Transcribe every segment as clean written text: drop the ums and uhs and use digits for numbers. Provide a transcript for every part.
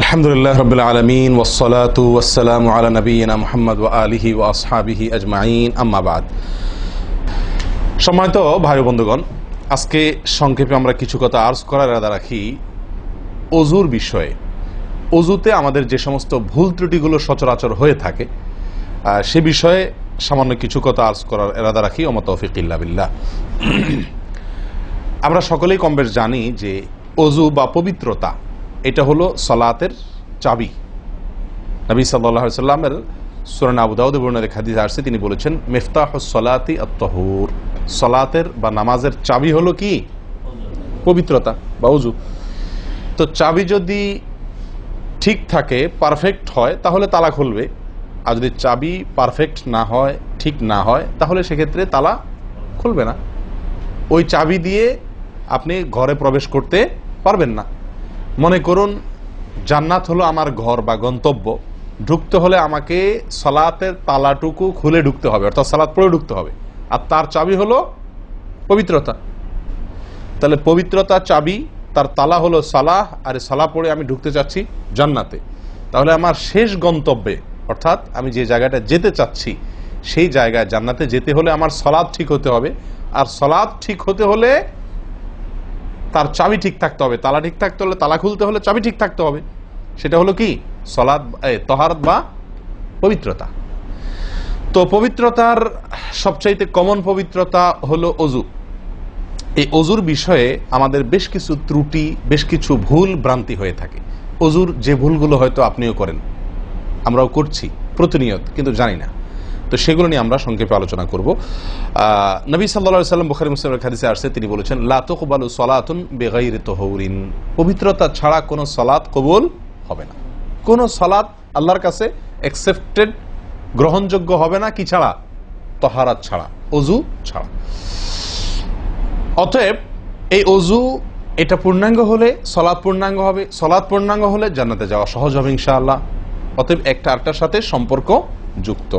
আলহামদুলিল্লাহ রাব্বিল আলামিন ওয়াসসালাতু ওয়াসসালামু আলা নবিয়িনা মুহাম্মদ ওয়া আলিহি ওয়া আসহাবিহি আজমাইন, আম্মা বাদ। সম্মানিত ভাই বন্ধুগণ, আজকে সংক্ষেপে আমরা কিছু কথা আর্জ করার ইরাদা রাখি ওযুর বিষয়ে। ওযুতে আমাদের যে সমস্ত ভুল ত্রুটিগুলো সচরাচর হয়ে থাকে সে বিষয়ে সামান্য কিছু কথা আর্জ করার ইরাদা রাখি। ওয়া মা তাওফীক ইল্লা বিল্লাহ। আমরা সকলেই কমবেশ জানি যে ওযু বা পবিত্রতা এটা হলো সালাতের চাবি। নবী সাল্লাল্লাহু আলাইহি ওয়াসাল্লামের সূরা আবু দাউদে বর্ণিত হাদিসে আসছে, তিনি বলেছেন মিফতাহুস সালাতি আত-তাহুর, সালাতের বা নামাজের চাবি হলো কি? পবিত্রতা বা ওযু। তো চাবি যদি ঠিক থাকে, পারফেক্ট হয়, তাহলে তালা খুলবে। আর যদি চাবি পারফেক্ট না হয়, ঠিক না হয়, তাহলে সেক্ষেত্রে তালা খুলবে না। ওই চাবি দিয়ে আপনি ঘরে প্রবেশ করতে পারবেন না। মনে করুন জান্নাত হলো আমার ঘর বা গন্তব্য, ঢুকতে হলে আমাকে সালাতের তালাটুকু খুলে ঢুকতে হবে, অর্থাৎ সালাত পড়ে ঢুকতে হবে, আর তার চাবি হলো পবিত্রতা। তাহলে পবিত্রতা চাবি, তার তালা হলো সালাহ, আর সালাহ পড়ে আমি ঢুকতে চাচ্ছি জান্নাতে। তাহলে আমার শেষ গন্তব্যে, অর্থাৎ আমি যে জায়গাটা যেতে চাচ্ছি সেই জায়গায় জান্নাতে যেতে হলে আমার সালাত ঠিক হতে হবে, আর সালাত ঠিক হতে হলে তার চাবি ঠিক থাকতে হবে। তালা ঠিক থাকতে হলে, তালা খুলতে হলে চাবি ঠিক থাকতে হবে। সেটা হলো কি? সালাত, তাহারাত বা পবিত্রতা। তো পবিত্রতার সবচাইতে কমন পবিত্রতা হলো ওযু। এই ওযুর বিষয়ে আমাদের বেশ কিছু ত্রুটি, বেশ কিছু ভুল ভ্রান্তি হয়ে থাকে। ওযুর যে ভুলগুলো হয়তো আপনিও করেন, আমরাও করছি প্রতিনিয়ত, কিন্তু জানি না। তো সেগুলো নিয়ে আমরা সংক্ষেপে আলোচনা করব। নবী সাল্লাল্লাহু আলাইহি ওয়াসাল্লাম বুখারী মুসলিমের হাদিসে আসছে, তিনি বলেছেন লা তুকবালু সালাতুন বিগাইরি তাহুরিন, পবিত্রতা ছাড়া কোনো সালাত কবুল হবে না। কোনো সালাত আল্লাহর কাছে অ্যাকসেপ্টেড, গ্রহণযোগ্য হবে না কি ছাড়া? তাহারাত ছাড়া, ওযু ছাড়া। অতএব এই ওযু এটা পূর্ণাঙ্গ হলে সালাত পূর্ণাঙ্গ হবে, সালাত পূর্ণাঙ্গ হলে জান্নাতে যাওয়া সহজ হবে ইনশাআল্লাহ। অতএব একটা আরেকটার সাথে সম্পর্ক যুক্ত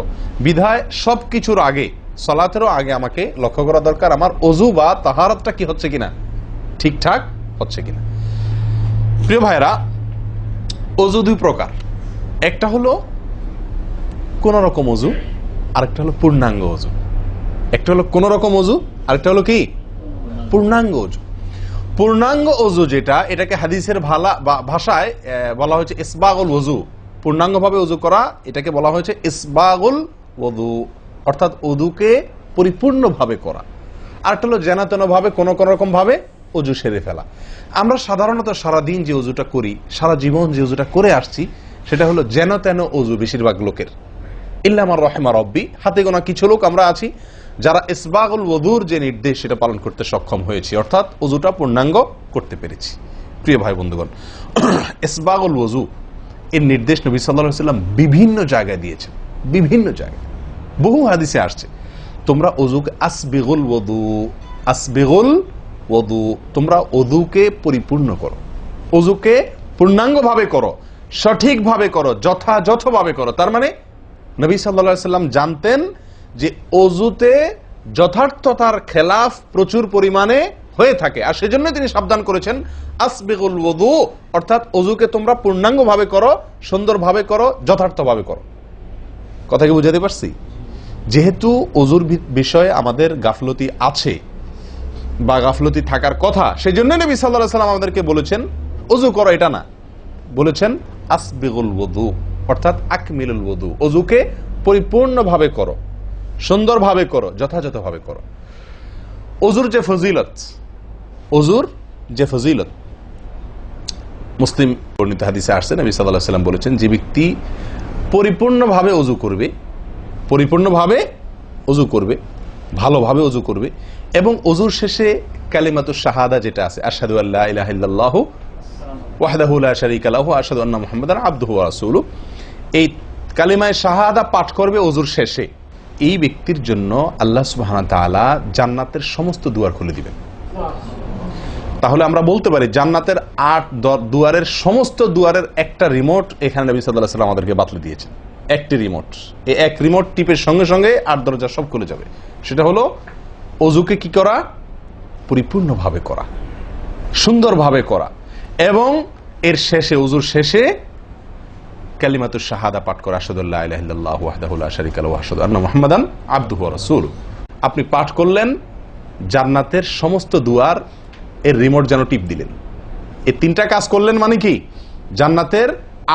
বিধায় সবকিছুর আগে, সালাতেরও আগে আমাকে লক্ষ্য করা দরকার আমার ওযু বা তাহারাতটা কি হচ্ছে কিনা, ঠিকঠাক হচ্ছে কিনা। প্রিয় ভাইরা, ওযু দুই প্রকার। একটা হলো কোন রকম ওযু, আরেকটা হলো পূর্ণাঙ্গ ওযু। একটা হলো কোন রকম ওযু, আরেকটা হলো কি? পূর্ণাঙ্গ ওযু। পূর্ণাঙ্গ ওযু যেটা, এটাকে হাদিসের ভাষায় বলা হয়েছে ইসবাগুল ওযু। পূর্ণাঙ্গভাবে ওযু করা, এটাকে বলা হয়েছে ইসবাগুল ওযু, অর্থাৎ ওযুকে পরিপূর্ণভাবে করা। আরেকটা হলো যেন তেন ভাবে, কোন কোন রকম ভাবে ওযু সেরে ফেলা। আমরা সাধারণত সারাদিন যে ওযুটা করি, সারা জীবন যে ওযুটা করে আসছি, সেটা হলো যেন তেন ওযু বেশিরভাগ লোকের। ইল্লা মান রাহিমা রব্বি, হাতে গোনা কিছু লোক আমরা আছি যারা ইসবাগুল ওযুর যে নির্দেশ সেটা পালন করতে সক্ষম হয়েছি, অর্থাৎ ওযুটা পূর্ণাঙ্গ করতে পেরেছি। প্রিয় ভাই বন্ধুগণ, ইসবাগুল ওযু এর নির্দেশ নবী সাল্লাল্লাহু আলাইহি ওয়াসাল্লাম বিভিন্ন জায়গায় দিয়েছেন, বিভিন্ন জায়গায় বহু হাদিসে আসছে। তোমরা ওযুকে আসবিগুল ওযু, আসবিগুল ওযু, তোমরা ওযুকে পরিপূর্ণ করো, ওযুকে পূর্ণাঙ্গভাবে করো, সঠিকভাবে করো, যথাযথভাবে করো। তার মানে নবী সাল্লাল্লাহু আলাইহি ওয়াসাল্লাম জানতেন যে ওযুতে যথার্থতার খেলাফ প্রচুর পরিমাণে হয়ে থাকে, আর সেজন্য তিনি সাবধান করেছেন আসবিগুল ওযু, অর্থাৎ ওযুকে তোমরা পূর্ণাঙ্গভাবে করো, সুন্দরভাবে করো, যথার্থভাবে করো। কথা কি বুঝাতে পারছি? যেহেতু ওযুর বিষয়ে আমাদের গাফলতি আছে বা গাফলতি থাকার কথা, সেজন্য নবী সাল্লাল্লাহু আলাইহি ওয়াসাল্লাম আমাদেরকে বলেছেন ওযু করো, এটা না, বলেছেন আসবিগুল ওযু, অর্থাৎ আকমিলুল ওযু, ওযুকে পরিপূর্ণভাবে করো, সুন্দরভাবে করো, যথাযথভাবে করো। ওযুর যে ফজিলত, ওযুর যে ফজিলত মুসলিম বর্ণিত হাদিসে আসছে, নবী সাল্লাল্লাহু আলাইহি ওয়াসাল্লাম বলেছেন যে ব্যক্তি পরিপূর্ণভাবে ওযু করবে, পরিপূর্ণভাবে ওযু করবে, ভালোভাবে ওযু করবে, এবং ওযুর শেষে কালিমাতুশ শাহাদা যেটা আছে, আশহাদু আল্লা ইলাহা ইল্লাল্লাহু ওয়াহদাহু লা শারীকা লাহু ওয়া আশহাদু আন্না মুহাম্মাদান আবদুহু ওয়া রাসূলুহু, এই কালিমায়ে শাহাদা পাঠ করবে ওযুর শেষে, এই ব্যক্তির জন্য আল্লাহ সুবহানাহু ওয়া তাআলা জান্নাতের সমস্ত দুয়ার খুলে দিবেন। তাহলে আমরা বলতে পারি জান্নাতের 8 দুয়ারের সমস্ত দুয়ারের একটা রিমোট এখানে নবী সাল্লাল্লাহু আলাইহি ওয়াসাল্লাম আমাদেরকে বাতলে দিয়েছেন। একটি রিমোট, এই এক রিমোট টিপের সঙ্গে সঙ্গে 8 দরজা সব খুলে যাবে। সেটা হলো ওযুকে কি করা? পরিপূর্ণভাবে করা, সুন্দরভাবে করা, এবং এর শেষে, ওযুর শেষে কালিমাতুশ শাহাদা পাঠ করা, আশহাদু আল্লা ইলাহা ইল্লাল্লাহু ওয়াহদাহু লা শারীকা লাহু ওয়া আশহাদু আন্না মুহাম্মাদান আবদুহু ওয়া রাসূলুহু। আপনি পাঠ করলেন, জান্নাতের সমস্ত দুয়ার এর রিমোট যেন টিপ দিলেন। এই তিনটা কাজ করলেন মানে কি, জান্নাতের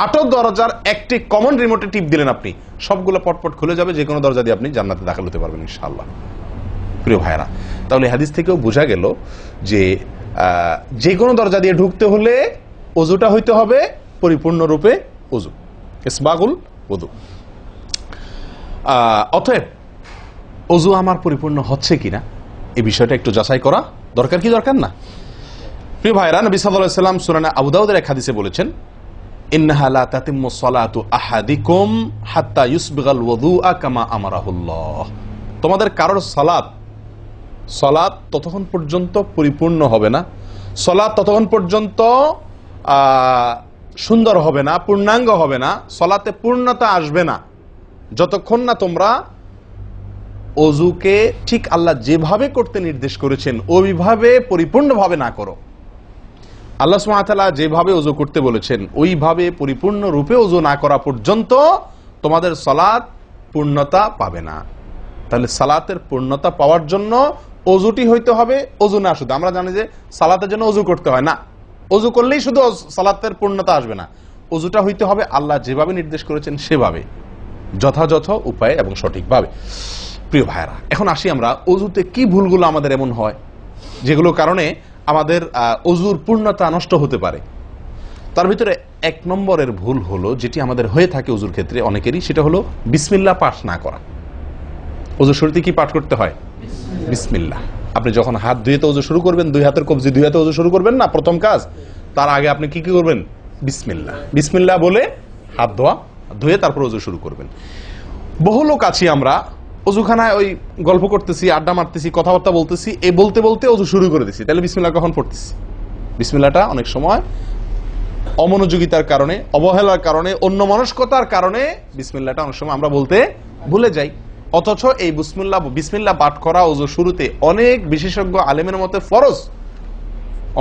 8 দরজার একটি কমন রিমোটে টিপ দিলেন, আপনি সবগুলো পটপট খুলে যাবে, যে কোনো দরজা দিয়ে আপনি জান্নাতে দাখিল হতে পারবেন ইনশাআল্লাহ। প্রিয় ভাইরা, তাহলে হাদিস থেকেও বোঝা গেল যে যে কোনো দরজা দিয়ে ঢুকতে হলে ওযুটা হইতে হবে পরিপূর্ণরূপে ওযু, ইসবাগুল ওযু। অতএব ওযু আমার পরিপূর্ণ হচ্ছে কিনা এই বিষয়টা একটু যাচাই করা দরকার, কি দরকার না? প্রিয় ভাইরা, নবী সাল্লাল্লাহু আলাইহি ওয়াসাল্লাম সূরা আবু দাউদের এক হাদিসে বলেছেন, ইন্নাহা লা তাতিম্মু সালাতু আহাদিকুম হাত্তা ইউসবিগাল ওযুআ কামা আমারাহুল্লাহ। তোমাদের কারোর সালাত ততক্ষণ পর্যন্ত পরিপূর্ণ হবে না, সালাত ততক্ষণ পর্যন্ত সুন্দর হবে না, পূর্ণাঙ্গ হবে না, সালাতে পূর্ণতা আসবে না, যতক্ষণ না তোমরা ওযুকে ঠিক আল্লাহ যেভাবে করতে নির্দেশ করেছেন ওইভাবে পরিপূর্ণভাবে না করো। আল্লাহ সুবহানাহু ওয়া তাআলা যেভাবে ওযু করতে বলেছেন ওইভাবে পরিপূর্ণ রূপে ওযু না করা পর্যন্ত তোমাদের সালাত পূর্ণতা পাবে না। তাহলে সালাতের পূর্ণতা পাওয়ার জন্য ওযুটি হইতে হবে, ওযু না শুধু। আমরা জানি যে সালাতের জন্য ওযু করতে হয় না, ওযু করলেই শুধু সালাতের পূর্ণতা আসবে না, ওযুটা হইতে হবে আল্লাহ যেভাবে নির্দেশ করেছেন সেভাবে, যথাযথ উপায়ে এবং সঠিকভাবে। প্রিয় ভাইরা, এখন আসি আমরা ওযুতে কি ভুলগুলো আমাদের এমন হয় যেগুলোর কারণে আমাদের ওযুর পূর্ণতা নষ্ট হতে পারে। তার ভিতরে 1 নম্বরের ভুল হলো, যেটি আমাদের হয়ে থাকে ওযুর ক্ষেত্রে অনেকেরই, সেটা হলো বিসমিল্লাহ পাঠ না করা। ওযুর শুরুতে কি পাঠ করতে হয়? বিসমিল্লাহ। আপনি যখন হাত ধুয়ে তো ওযু শুরু করবেন, 2 হাতের কবজি 2 হাতে ওযু শুরু করবেন না, প্রথম কাজ, তার আগে আপনি কি করবেন? বিসমিল্লাহ। বিসমিল্লাহ বলে হাত ধুয়ে তারপর ওযু শুরু করবেন। বহু লোক আছি আমরা ওযুখানায় ওই গল্প করতেছি, আড্ডা মারতেছি, কথাবার্তা বলতেছি, এই বলতে বলতে ওযু শুরু করে দিছি, তাহলে বিসমিল্লাহ কখন পড়তেছি? বিসমিল্লাহটা অনেক সময় অমনোযোগিতার কারণে, অবহেলার কারণে, অন্যমনস্কতার কারণে বিসমিল্লাহটা অনেক সময় আমরা বলতে ভুলে যাই। অথচ এই বিসমিল্লাহ পাঠ করা ওযু শুরুতে অনেক বিশেষজ্ঞ আলেমের মতে ফরজ।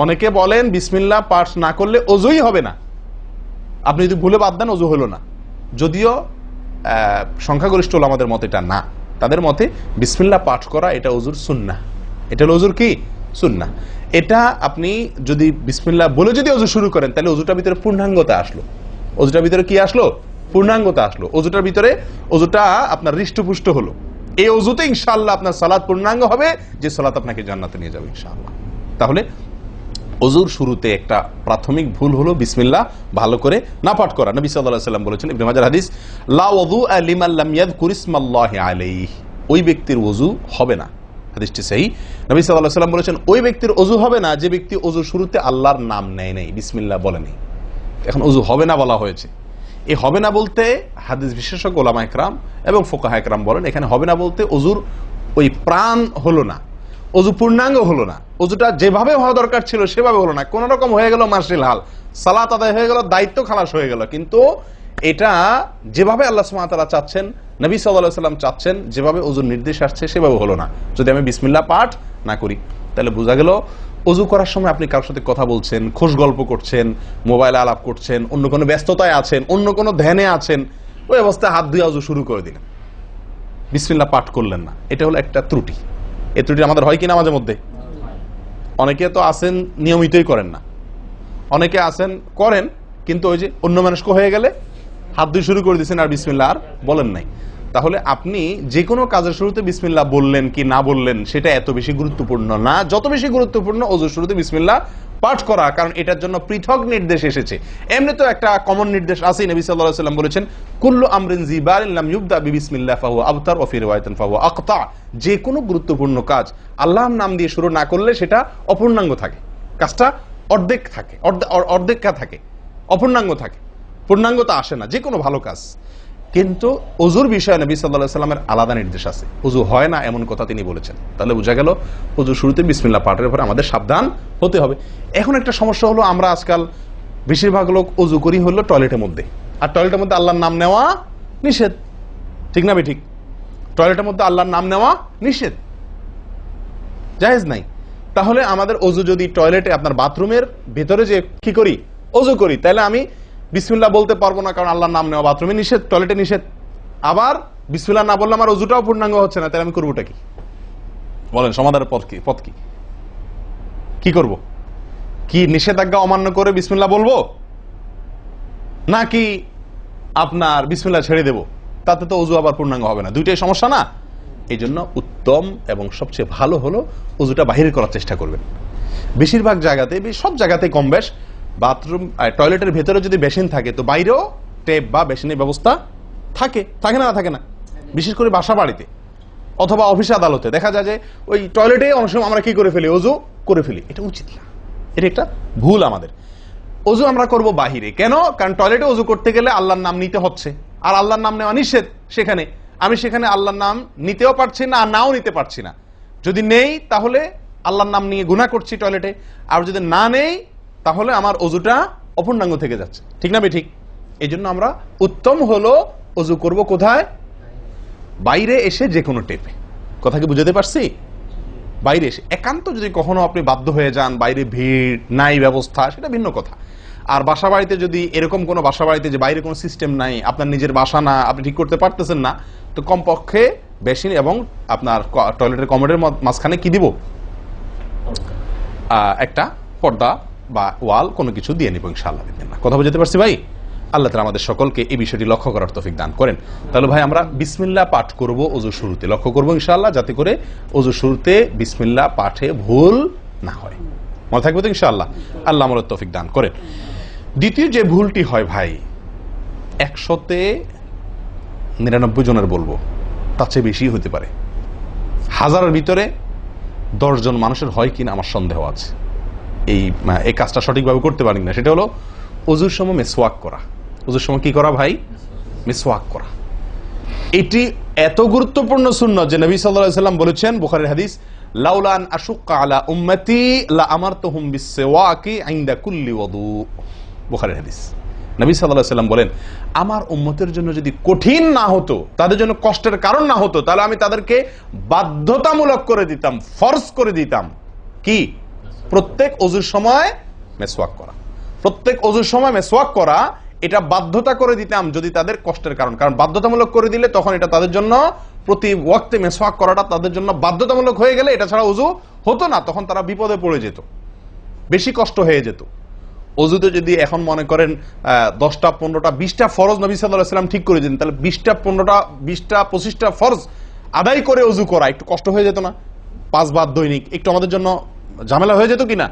অনেকে বলেন বিসমিল্লাহ পাঠ না করলে ওযুই হবে না, আপনি যদি ভুলে বাদ দেন ওযু হলো না। যদিও সংখ্যাগরিষ্ঠ ওলামাদের মতে এটা না, তাদের মতে বিসমিল্লাহ পাঠ করা এটা ওযুর সুন্নাহ। এটা হলো ওযুর কি? সুন্নাহ। এটা আপনি যদি বিসমিল্লাহ বলে যদি ওযু শুরু করেন তাহলে ওযুটার ভিতরে পূর্ণাঙ্গতা আসলো। ওযুটার ভিতরে কি আসলো? পূর্ণাঙ্গতা আসলো। ওযুটার ভিতরে ওযুটা আপনার হৃষ্টপুষ্ট হলো। এই ওযুতে ইনশাআল্লাহ আপনার সালাত পূর্ণাঙ্গ হবে, যে সালাত আপনাকে জান্নাতে নিয়ে যাবে ইনশাআল্লাহ। তাহলে ওযুর শুরুতে একটা প্রাথমিক ভুল হলো বিসমিল্লাহ ভালো করে না পাঠ করা। নবী সাল্লাল্লাহু আলাইহি ওয়াসাল্লাম বলেছেন, ইবনে মাজাহ হাদিস, লা ওযুআ লিমান লাম ইয়াযকুর ইসমাল্লাহি আলাইহি। ওই ব্যক্তির ওযু হবে না, হাদিসটি সহিহ। নবী সাল্লাল্লাহু আলাইহি ওয়াসাল্লাম বলেছেন, ওই ব্যক্তির ওযু হবে না যে ব্যক্তি ওযুর শুরুতে আল্লাহর নাম নেয় নাই, বিসমিল্লাহ বলে নাই। এখন ওযু হবে না বলা হয়েছে। এই হবে না বলতে হাদিস বিশেষজ্ঞ উলামা ইকরাম এবং ফুকাহা ইকরাম বলেন, এখানে হবে না বলতে ওযুর ওই প্রাণ হলো না, ওযু পূর্ণাঙ্গ হলো না, ওযুটা যেভাবে হওয়া দরকার ছিল সেভাবে হলো না, কোন রকম হয়ে গেল মার্শাল হাল, সালাত আদায় হয়ে গেল, দায়িত্ব খালাস হয়ে গেল, কিন্তু এটা যেভাবে আল্লাহ সুবহানাহু ওয়া তাআলা চাচ্ছেন, নবী সাল্লাল্লাহু আলাইহি ওয়াসাল্লাম চাচ্ছেন, যেভাবে ওযুর নির্দেশ আসছে সেভাবে হলো না। যদি আমি বিসমিল্লাহ পাঠ না করি, তাহলে বোঝা গেল ওযু করার সময় আপনি কারোর সাথে কথা বলছেন, খোশ গল্প করছেন, মোবাইলে আলাপ করছেন, অন্য কোনো ব্যস্ততায় আছেন, অন্য কোনো ধ্যানে আছেন, ওই অবস্থায় হাত ধুয়ে ওযু শুরু করে দিলেন, বিসমিল্লাহ পাঠ করলেন না। এটা হলো একটা ত্রুটি। এই ত্রুটি আমাদের হয় কিনা মাঝে মধ্যে? অনেকে তো আছেন নিয়মিতই করেন না, অনেকে আছেন করেন কিন্তু ওই যে অন্য মানুষকে হয়ে গেলে হাত ধুয়ে শুরু করে দিয়েছেন আর বিসমিল্লাহ আর বলেন নাই। তাহলে আপনি যে কোনো কাজের শুরুতে বিসমিল্লাহ বললেন কি না বললেন সেটা এত বেশি গুরুত্বপূর্ণ না, যত বেশি গুরুত্বপূর্ণ ওযুর শুরুতে বিসমিল্লাহ পাঠ করা, কারণ এটার জন্য পৃথক নির্দেশ এসেছে। এমনি তো একটা কমন নির্দেশ আছে, নবী সাল্লাল্লাহু আলাইহি ওয়াসাল্লাম বলেছেন, কুল্লু আমরিন জিবারিন লাম ইবদা বিবিসমিল্লাহ ফাহুয়া আবতার ওয়া ফি রিওয়ায়াতিন ফাহুয়া আকতা। যে কোনো গুরুত্বপূর্ণ কাজ আল্লাহর নাম দিয়ে শুরু না করলে সেটা অপূর্ণাঙ্গ থাকে, কাজটা অর্ধেক থাকে, অর্ধেকা থাকে, অপূর্ণাঙ্গ থাকে, পূর্ণাঙ্গতা আসে না যে কোনো ভালো কাজ। কিন্তু ওযুর বিষয়ে নবী সাল্লাল্লাহু আলাইহি ওয়াসাল্লামের আলাদা নির্দেশ আছে, ওযু হয় না এমন কথা তিনি বলেছেন। তাহলে বোঝা গেল ওযুর শুরুতে বিসমিল্লাহ পাঠের উপরে আমাদের সাবধান হতে হবে। এখন একটা সমস্যা হলো, আমরা আজকাল বেশিরভাগ লোক ওযু করি হলো টয়লেটের মধ্যে, আর টয়লেটের মধ্যে আল্লাহর নাম নেওয়া নিষেধ, ঠিক না ঠিক? টয়লেটের মধ্যে আল্লাহর নাম নেওয়া নিষেধ, জায়েজ নাই। তাহলে আমাদের ওযু যদি টয়লেটে আপনার বাথরুমের ভেতরে যে কি করি ওযু করি, তাহলে আমি বিসমিল্লাহ বলতে পারবো না কারণ আল্লাহর নাম নেওয়া বাথরুমে নিষেধ, টয়লেটে নিষেধ, আবার বিসমিল্লাহ না বললে আমার ওযুটাও পূর্ণাঙ্গ হচ্ছে না, তাহলে আমি করবোটা কি? বলেন সমাধানের পথ কি? কি করব? কি নিষেধাজ্ঞা অমান্য করে বিসমিল্লাহ বলবো, নাকি আপনার বিসমিল্লাহ ছেড়ে দেব? তাতে তো ওযু আবার পূর্ণাঙ্গ হবে না, দুইটাই সমস্যা না? এই জন্য উত্তম এবং সবচেয়ে ভালো হলো ওযুটা বাহির করার চেষ্টা করবেন। বেশিরভাগ জায়গাতে, সব জায়গাতে কম বেশ, বাথরুম টয়লেটের ভেতরে যদি বেসিন থাকে তো বাইরেও টেপ বা বেসিনের ব্যবস্থা থাকে না? থাকে না? বিশেষ করে বাসা বাড়িতে অথবা অফিস আদালতে দেখা যায় যে ওই টয়লেটে অনেক সময় আমরা কি করে ফেলি, ওযু করে ফেলি। এটা উচিত না, এটা একটা ভুল আমাদের। ওযু আমরা করব বাহিরে। কেন? কারণ টয়লেটে ওযু করতে গেলে আল্লাহর নাম নিতে হচ্ছে, আর আল্লাহর নাম নেওয়া নিষেধ। আমি সেখানে আল্লাহর নাম নিতেও পারছি না, আর নাও নিতে পারছি না। যদি নেই তাহলে আল্লাহর নাম নিয়ে গুনাহ করছি টয়লেটে, আর যদি না নেই তাহলে আমার ওযুটা অপূর্ণাঙ্গ থেকে যাচ্ছে। ঠিক না ঠিক? এই জন্য আমরা উত্তম হলো ওযু করব কোথায়? বাইরে এসে যে কোনো টেপে। কথা কি বুঝাতে পারছি? বাইরে এসে একান্ত যদি কখনো আপনি বাধ্য হয়ে যান, বাইরে ভিড় নাই, ব্যবস্থা, সেটা ভিন্ন কথা। আর বাসা বাড়িতে যদি এরকম কোনো বাসা বাড়িতে যে বাইরে কোনো সিস্টেম নাই, আপনার নিজের বাসা না, আপনি ঠিক করতে পারতেছেন না, তো কমপক্ষে বেসিন এবং আপনার টয়লেটের কমোডের মাঝখানে কি দিব? একটা পর্দা বা ওয়াল কোনো কিছু দিয়ে নিব ইনশাআল্লাহ। কথা বুঝতে পারছি ভাই? আল্লাহ তাআলা আমাদের সকলকে এই বিষয়টি লক্ষ্য করার তৌফিক দান করেন। তাহলে ভাই আমরা বিসমিল্লাহ পাঠ করব ওযু শুরুতে, লক্ষ্য করব ইনশাআল্লাহ যাতে করে ওযু শুরুতে বিসমিল্লাহ পাঠে ভুল না হয়। মনে থাকবে তো ইনশাআল্লাহ? আল্লাহ আমাদের তৌফিক দান করেন। দ্বিতীয় যে ভুলটি হয় ভাই, 100-99 জনের বলবো, তার চেয়ে বেশি হতে পারে, হাজারের ভিতরে 10 জন মানুষের হয় কিনা আমার সন্দেহ আছে এই কাজটা সঠিকভাবে করতে পারি না। সেটা হলো ওযুর সময় মিসওয়াক করা। ওযুর সময় কি করা ভাই? মিসওয়াক করা। এটি এত গুরুত্বপূর্ণ সুন্নাত যে নবী সাল্লাল্লাহু আলাইহি ওয়াসাল্লাম বলেছেন, বুখারীর হাদিস, লাউলা আন আশুক্কা আলা উম্মতি লা আমারতুহুম বিসওয়াকি ইনদা কুল্লি ওযু। বুখারীর হাদিস। নবী সাল্লাল্লাহু আলাইহি ওয়াসাল্লাম বলেন, আমার উম্মতের জন্য যদি কঠিন না হতো, তাদের জন্য কষ্টের কারণ না হতো, তাহলে আমি তাদেরকে বাধ্যতামূলক করে দিতাম, ফরজ করে দিতাম কি? প্রত্যেক ওযুর সময় মিসওয়াক করা। প্রত্যেক ওযুর সময় মিসওয়াক করা, এটা বাধ্যতা করে দিতাম যদি তাদের কষ্টের কারণ বাধ্যতামূলক করে দিলে তখন এটা তাদের জন্য প্রতি ওয়াক্তে মিসওয়াক করাটা তাদের জন্য বাধ্যতামূলক হয়ে গেলে এটা ছাড়া ওযু হতো না, তখন তারা বিপদে পড়ে যেত, বেশি কষ্ট হয়ে যেত। ওযুতে যদি এখন মনে করেন 10টা 15টা 20টা ফরজ নবী সাল্লাল্লাহু আলাইহি ওয়াসাল্লাম ঠিক করে দিন, তাহলে 20টা 15টা 20টা 25টা ফরজ আদায় করে ওযু করা একটু কষ্ট হয়ে যেত না? 5 বার দৈনিক একটু আমাদের জন্য ঝামেলা হয়ে যেত কিনা?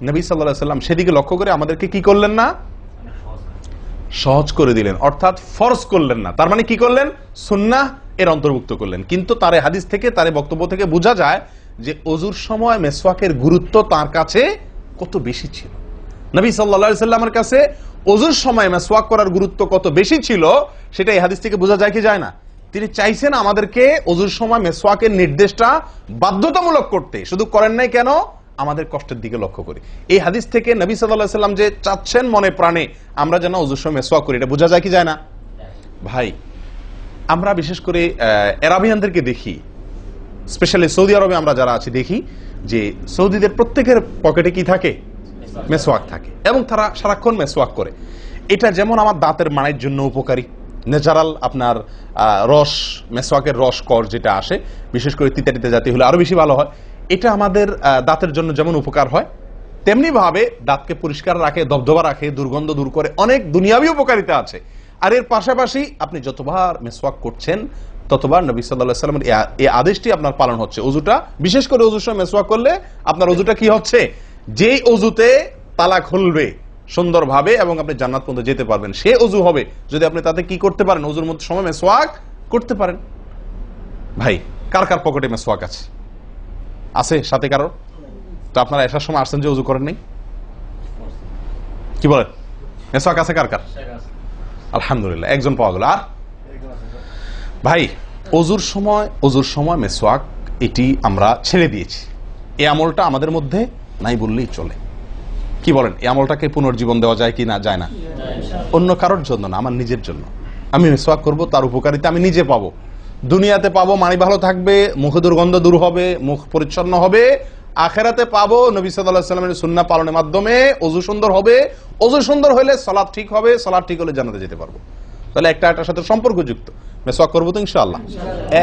নবী সাল্লাল্লাহু আলাইহি ওয়াসাল্লাম সেদিকে লক্ষ্য করে আমাদেরকে কি করলেন না? সহজ করে দিলেন, অর্থাৎ ফরজ করলেন না। তার মানে কি করলেন? সুন্নাহ এর অন্তর্ভুক্ত করলেন। কিন্তু তার হাদিস থেকে, তার বক্তব্য থেকে বোঝা যায় যে ওযুর সময় মিসওয়াকের গুরুত্ব তার কাছে কত বেশি ছিল। নবী সাল্লাল্লাহু আলাইহি ওয়াসাল্লামের কাছে ওযুর সময় মিসওয়াক করার গুরুত্ব কত বেশি ছিল সেটা এই হাদিস থেকে বোঝা যায় কি যায় না? তিনি চাইছেন আমাদেরকে ওযুর সময় মিসওয়াকের নির্দেশটা বাধ্যতামূলক করতে, শুধু করেন নাই কেন? আমাদের কষ্টের দিকে লক্ষ্য করি। এই হাদিস থেকে নবী সাল্লাল্লাহু আলাইহি ওয়াসাল্লাম যে চাচ্ছেন মনে প্রাণে আমরা যেন ওযুর সময় মিসওয়াক করি, এটা বোঝা যায় কি যায় না? ভাই আমরা বিশেষ করে আরবিয়ানদেরকে দেখি, স্পেশালি সৌদি আরবে আমরা যারা আছি দেখি যে সৌদিদের প্রত্যেকের পকেটে কি থাকে? মিসওয়াক থাকে, এবং তারা সারাক্ষণ মিসওয়াক করে। এটা যেমন আমার দাঁতের মাড়ির জন্য উপকারী, ন্যাচারাল আপনার রস, মিসওয়াকের রস কর যেটা আসে, বিশেষ করে তিতা তিতা জাতীয় হলে আরো বেশি ভালো হয়। এটা আমাদের দাঁতের জন্য যেমন উপকার হয়, তেমনি ভাবে দাঁতকে পরিষ্কার রাখে, দবদবা রাখে, দুর্গন্ধ দূর করে, অনেক দুনিয়াবী উপকারিতা আছে। আর এর পাশাপাশি আপনি যতবার মিসওয়াক করছেন ততবার নবী সাল্লাল্লাহু আলাইহি ওয়াসাল্লামের এই আদেশটি আপনার পালন হচ্ছে। ওযুটা, বিশেষ করে ওযুর সময় মিসওয়াক করলে আপনার ওযুটা কি হচ্ছে? যেই ওযুতে তালা খুলবে সুন্দরভাবে এবং আপনি জান্নাত পর্যন্ত যেতে পারবেন, সে ওযু হবে যদি আপনি তাতে কি করতে পারেন? ওযুর মধ্যে সময় মিসওয়াক করতে পারেন। ভাই কার কার পকেটে মিসওয়াক আছে? আছে সাথে কারো? তো আপনারা আসার সময় আসছেন যে ওযু করেন নাই? কি বলেন? মিসওয়াক আছে কার কার? আলহামদুলিল্লাহ, একজন পাওয়া গেল। আর ভাই ওযুর সময় মিসওয়াক এটি আমরা ছেড়ে দিয়েছি। এই আমলটা আমাদের মধ্যে নাই বললেই চলে। কি বলেন? এই আমলটাকে পুনর্জীবন দেওয়া যায় কি না? যায় না? অন্য কারোর জন্য না, আমার নিজের জন্য। আমি মিসওয়াক করব, তার উপকারিতা আমি নিজে পাবো, দুনিয়াতে পাবো, মানি ভালো থাকবে, মুখে দুর্গন্ধ দূর হবে, মুখ পরিচ্ছন্ন হবে, আখেরাতে পাবো নবী সাল্লাল্লাহু আলাইহি ওয়াসাল্লামের সুন্নাহ পালনের মাধ্যমে। ওযু সুন্দর হবে, ওযু সুন্দর হলে সালাত ঠিক হবে, সালাত ঠিক হলে জান্নাতে যেতে পারবো। তাহলে একটা একটার সাথে সম্পর্কযুক্ত। মেসওয়াক করবো তো ইনশাআল্লাহ?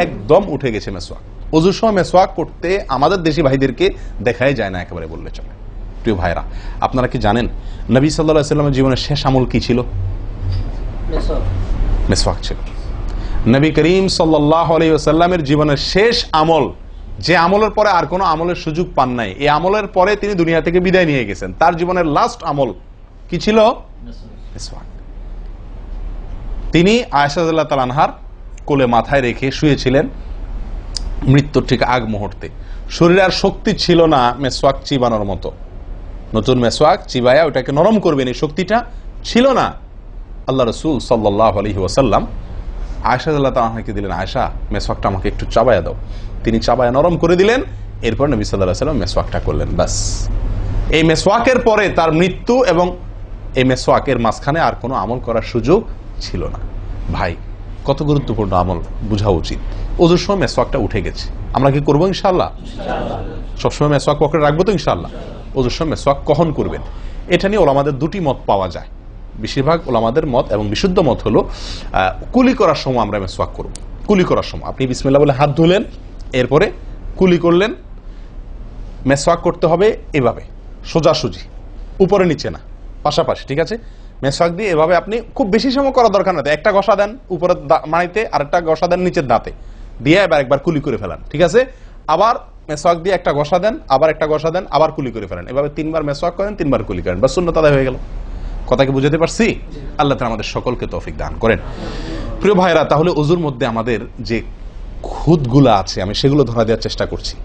একদম উঠে গেছে মেসওয়াক। ওযুর সময় মেসওয়াক করতে আমাদের দেশি ভাইদেরকে দেখাই যায় না একেবারে বললে চলে। প্রিয় ভাইরা, আপনারা কি জানেন নবী সাল্লাল্লাহু আলাইহি ওয়াসাল্লামের জীবনের শেষ আমল কি ছিল? মেসওয়াক ছিল। নবী করিম সাল্লাল্লাহু আলাইহি ওয়াসাল্লামের জীবনের শেষ আমল, যে আমলের পরে আর কোনো আমলের সুযোগ পান নাই, এই আমলের পরে তিনি দুনিয়া থেকে বিদায় নিয়ে গেছেন, তার জীবনের লাস্ট আমল কি ছিল? মেসওয়াক। তিনি আয়েশা রাদিয়াল্লাহু তাআলা আনহার কোলে মাথায় রেখে শুয়েছিলেন মৃত্যুর ঠিক আগ মুহূর্তে। শরীরে আর শক্তি ছিল না মেসওয়াক চিবানোর মতো, নতুন মেসওয়াক চিবায়া ওটাকে নরম করবেন এই শক্তিটা ছিল না। আল্লাহ রাসূল সাল্লাল্লাহু আলাইহি ওয়াসাল্লাম আয়েশা রাদিয়াল্লাহু তাআলা আনহাকে দিলেন, আয়েশা মেসওয়াকটা আমাকে একটু চাবায়া দাও। তিনি চাবায়া নরম করে দিলেন। এরপর নবী সাল্লাল্লাহু আলাইহি ওয়াসাল্লাম মেসওয়াকটা করলেন। বাস, এই মেসওয়াকের পরে তার মৃত্যু এবং এই মেসওয়াকের মাঝখানে আর কোনো আমল করার সুযোগ ছিল না। ভাই, কত গুরুত্বপূর্ণ আমল বোঝা উচিত। ওযুর সময় মেসওয়াকটা উঠে গেছে, আমরা কি করবো ইনশাআল্লাহ? সবসময় মেসওয়াক পকেটে রাখবো তো ইনশাআল্লাহ? ওযুর সময় মেসওয়াক কখন করবেন, এটা নিয়ে ওলামাদের দুটি মত পাওয়া যায়। বেশিরভাগ ওলামাদের মত এবং বিশুদ্ধ মত হলো কুলি করার সময় আমরা মেসওয়াক করব। কুলি করার সময় আপনি বিসমিল্লাহ বলে হাত ধুলেন, এরপরে কুলি করলেন। মেসওয়াক করতে হবে এভাবে, সোজাসুজি, উপরে নিচে না, পাশাপাশি, ঠিক আছে? মেসওয়াক দিয়ে এভাবে আপনি খুব বেশি সময় করা দরকার না, একটা ঘষা দেন উপরের মাড়িতে, আরেকটা ঘষা দেন নিচের দাঁতে, দিয়ে এবার একবার কুলি করে ফেলান, ঠিক আছে? আবার মেসওয়াক দিয়ে একটা ঘষা দেন, আবার একটা ঘষা দেন, আবার কুলি করে ফেলেন। এভাবে 3 বার মেসওয়াক করেন, 3 বার কুলি করেন, বাস সুন্নাত আদায় হয়ে গেল। কথা কি বুঝাতে পারছি? আল্লাহ তাআলা আমাদের সকলকে তৌফিক দান করেন। প্রিয় ভাইরা, তাহলে ওযুর মধ্যে আমাদের যে খুঁতগুলো আছে আমি সেগুলো ধরা দেওয়ার চেষ্টা করছি।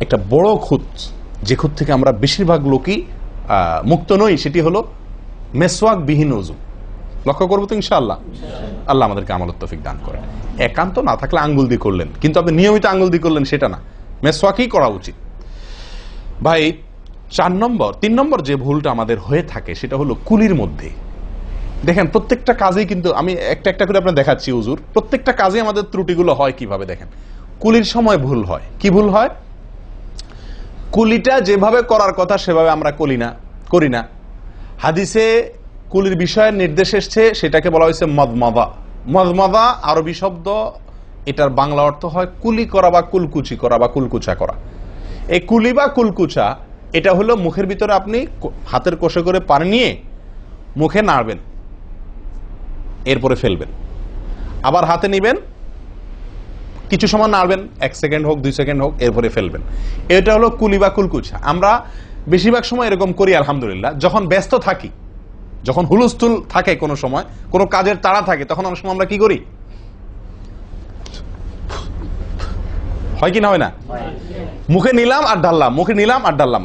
একটা বড় খুঁত, যে খুঁত থেকে আমরা বেশিরভাগ লোকই মুক্ত নই, সেটি হলো মেসওয়াক বিহীন ওযু। লক্ষ্য করবো তো ইনশাআল্লাহ? আল্লাহ আমাদেরকে আমলের তৌফিক দান করেন। একান্ত না থাকলে আঙ্গুল দিয়ে করলেন, কিন্তু আপনি নিয়মিত আঙ্গুল দিয়ে করলেন সেটা না, মেসওয়াকই করা উচিত। ভাই, 3 নম্বর যে ভুলটা আমাদের হয়ে থাকে সেটা হলো কুলির মধ্যে। দেখেন প্রত্যেকটা কাজেই কিন্তু আমি একটা একটা করে আপনার দেখাচ্ছি ওযুর, প্রত্যেকটা কাজে আমাদের ত্রুটিগুলো হয় কিভাবে দেখেন। কুলির সময় ভুল হয়। কি ভুল হয়? কুলিটা যেভাবে করার কথা সেভাবে আমরা করি না। হাদিসে কুলির বিষয়ে নির্দেশ এসছে, সেটাকে বলা হয়েছে মদমাদা। মদমাদা আরবি শব্দ, এটার বাংলা অর্থ হয় কুলি করা বা কুলকুচি করা বা কুলকুচা করা। এই কুলি বা কুলকুচা এটা হলো মুখের ভিতরে আপনি হাতের কোষে করে পানি নিয়ে মুখে নাড়বেন, এরপরে ফেলবেন, আবার হাতে নিবেন, কিছু সময় নাড়বেন, 1 সেকেন্ড হোক 2 সেকেন্ড হোক, এরপরে ফেলবেন। এটা হলো কুলি বা কুলকুচা। আমরা বেশিরভাগ সময় এরকম করি আলহামদুলিল্লাহ। যখন ব্যস্ত থাকি, যখন হুলস্থুল থাকে, কোনো সময় কোনো কাজের তাড়া থাকে, তখন অনেক সময় আমরা কি করি? হয় কি না হয় না? মুখে নিলাম আর ঢাললাম, মুখে নিলাম আর ঢাললাম।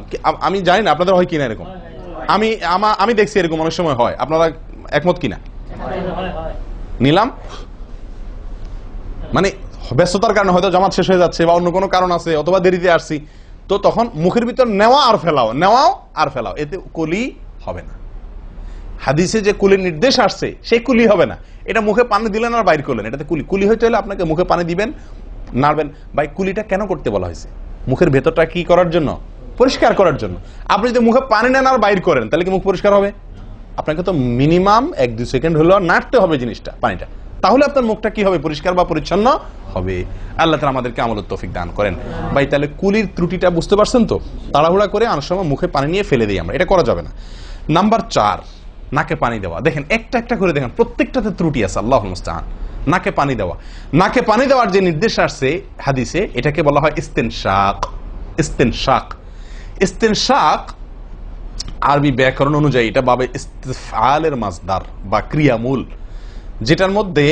আমি জানি না আপনাদের হয় কিনা এরকম। আমি দেখছি এরকম অনেক সময় হয়। আপনারা একমত কিনা? নিলাম মানে ব্যস্ততার কারণে হয়তো জামাত শেষ হয়ে যাচ্ছে বা অন্য কোনো কারণ আছে, অথবা দেরিতে আসছি, তো তখন মুখের ভিতর নেওয়া আর ফেলাও, নেওয়াও আর ফেলাও, এতে কুলি হবে না। হাদিসে যে কুলির নির্দেশ আসছে সেই কুলি হবে না। এটা মুখে পানি দিলেন আর বাইর করলেন, এটাতে কুলি হইতে হলে আপনাকে মুখে পানি দিবেন, নাড়বেন। ভাই, কুলিটা কেন করতে বলা হয়েছে? মুখের ভেতরটা কি করার জন্য? পরিষ্কার করার জন্য। আপনি যদি মুখে পানি নেন আর বাইর করেন, তাহলে কি মুখ পরিষ্কার হবে? আপনাকে তো মিনিমাম 1-2 সেকেন্ড হলেও নাড়তে হবে জিনিসটা, পানিটা, তাহলে আপনার মুখটা কি হবে? পরিষ্কার বা পরিচ্ছন্ন হবে। আল্লাহ তাআলা আমাদেরকে আমলের তৌফিক দান করেন। ভাই, তাহলে কুলির ত্রুটিটা বুঝতে পারছেন তো? তাড়াহুড়া করে অনেক সময় মুখে পানি নিয়ে ফেলে দিই আমরা, এটা করা যাবে না। নাম্বার 4, নাকে পানি দেওয়া। দেখেন একটা একটা করে দেখেন, প্রত্যেকটাতে ত্রুটি আছে। আল্লাহুল মুস্তাআন। নাকে পানি দেওয়া, নাকে পানি দেওয়ার যে নির্দেশ আসছে হাদিসে, এটাকে বলা হয় ইস্তেনশাক। ইস্তেনশাক, ইস্তেনশাক আরবি ব্যাকরণ অনুযায়ী এটা বাবে ইস্তিফআলের মাসদার বা ক্রিয়ামূল, যেটার মধ্যে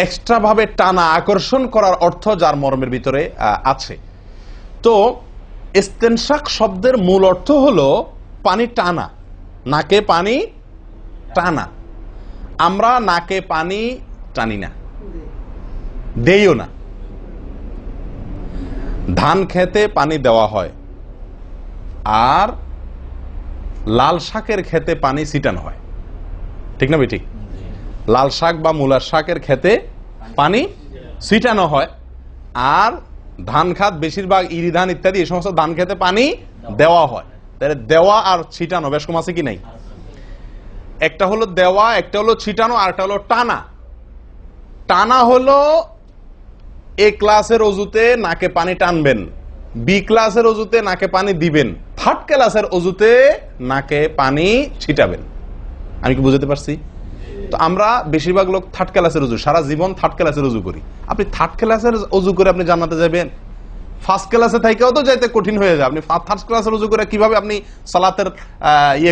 এক্সট্রা ভাবে টানা, আকর্ষণ করার অর্থ যার মর্মের ভিতরে আছে। তো ইস্তেনশাক শব্দের মূল অর্থ হলো পানি টানা, নাকে পানি টানা। আমরা নাকে পানি টানি না, দেইও না। ধান খেতে পানি দেওয়া হয়, আর লাল শাকের খেতে পানি ছিটানো হয়, ঠিক না? ঠিক। লাল শাক বা মূলার শাকের খেতে পানি ছিটানো হয়, আর ধান খাত বেশিরভাগ ইরি ধান ইত্যাদি এই সমস্ত ধান খেতে পানি দেওয়া হয়। তাহলে দেওয়া আর ছিটানো বেশ কম আছে কি নাই? একটা হলো দেওয়া, একটা হলো ছিটানো, আর একটা হলো টানা। টানা হলো এ ক্লাসের অজুতে নাকে পানি টানবেন, বি ক্লাসের অজুতে নাকে পানি দিবেন, থার্ড ক্লাসের অজুতে নাকে পানি ছিটাবেন। আমি কি বুঝতে পারছি? তো আমরা বেশিরভাগ লোক থার্ড ক্লাসের অজু, সারা জীবন থার্ড ক্লাসের অজু করি। আপনি থার্ড ক্লাসের অজু করে আপনি জান্নাতে যাবেন? ফার্স্ট ক্লাসে থাকেও তো যাইতে কঠিন হয়ে যায়। আপনি থার্ড ক্লাসের অজু করে কিভাবে আপনি সালাতের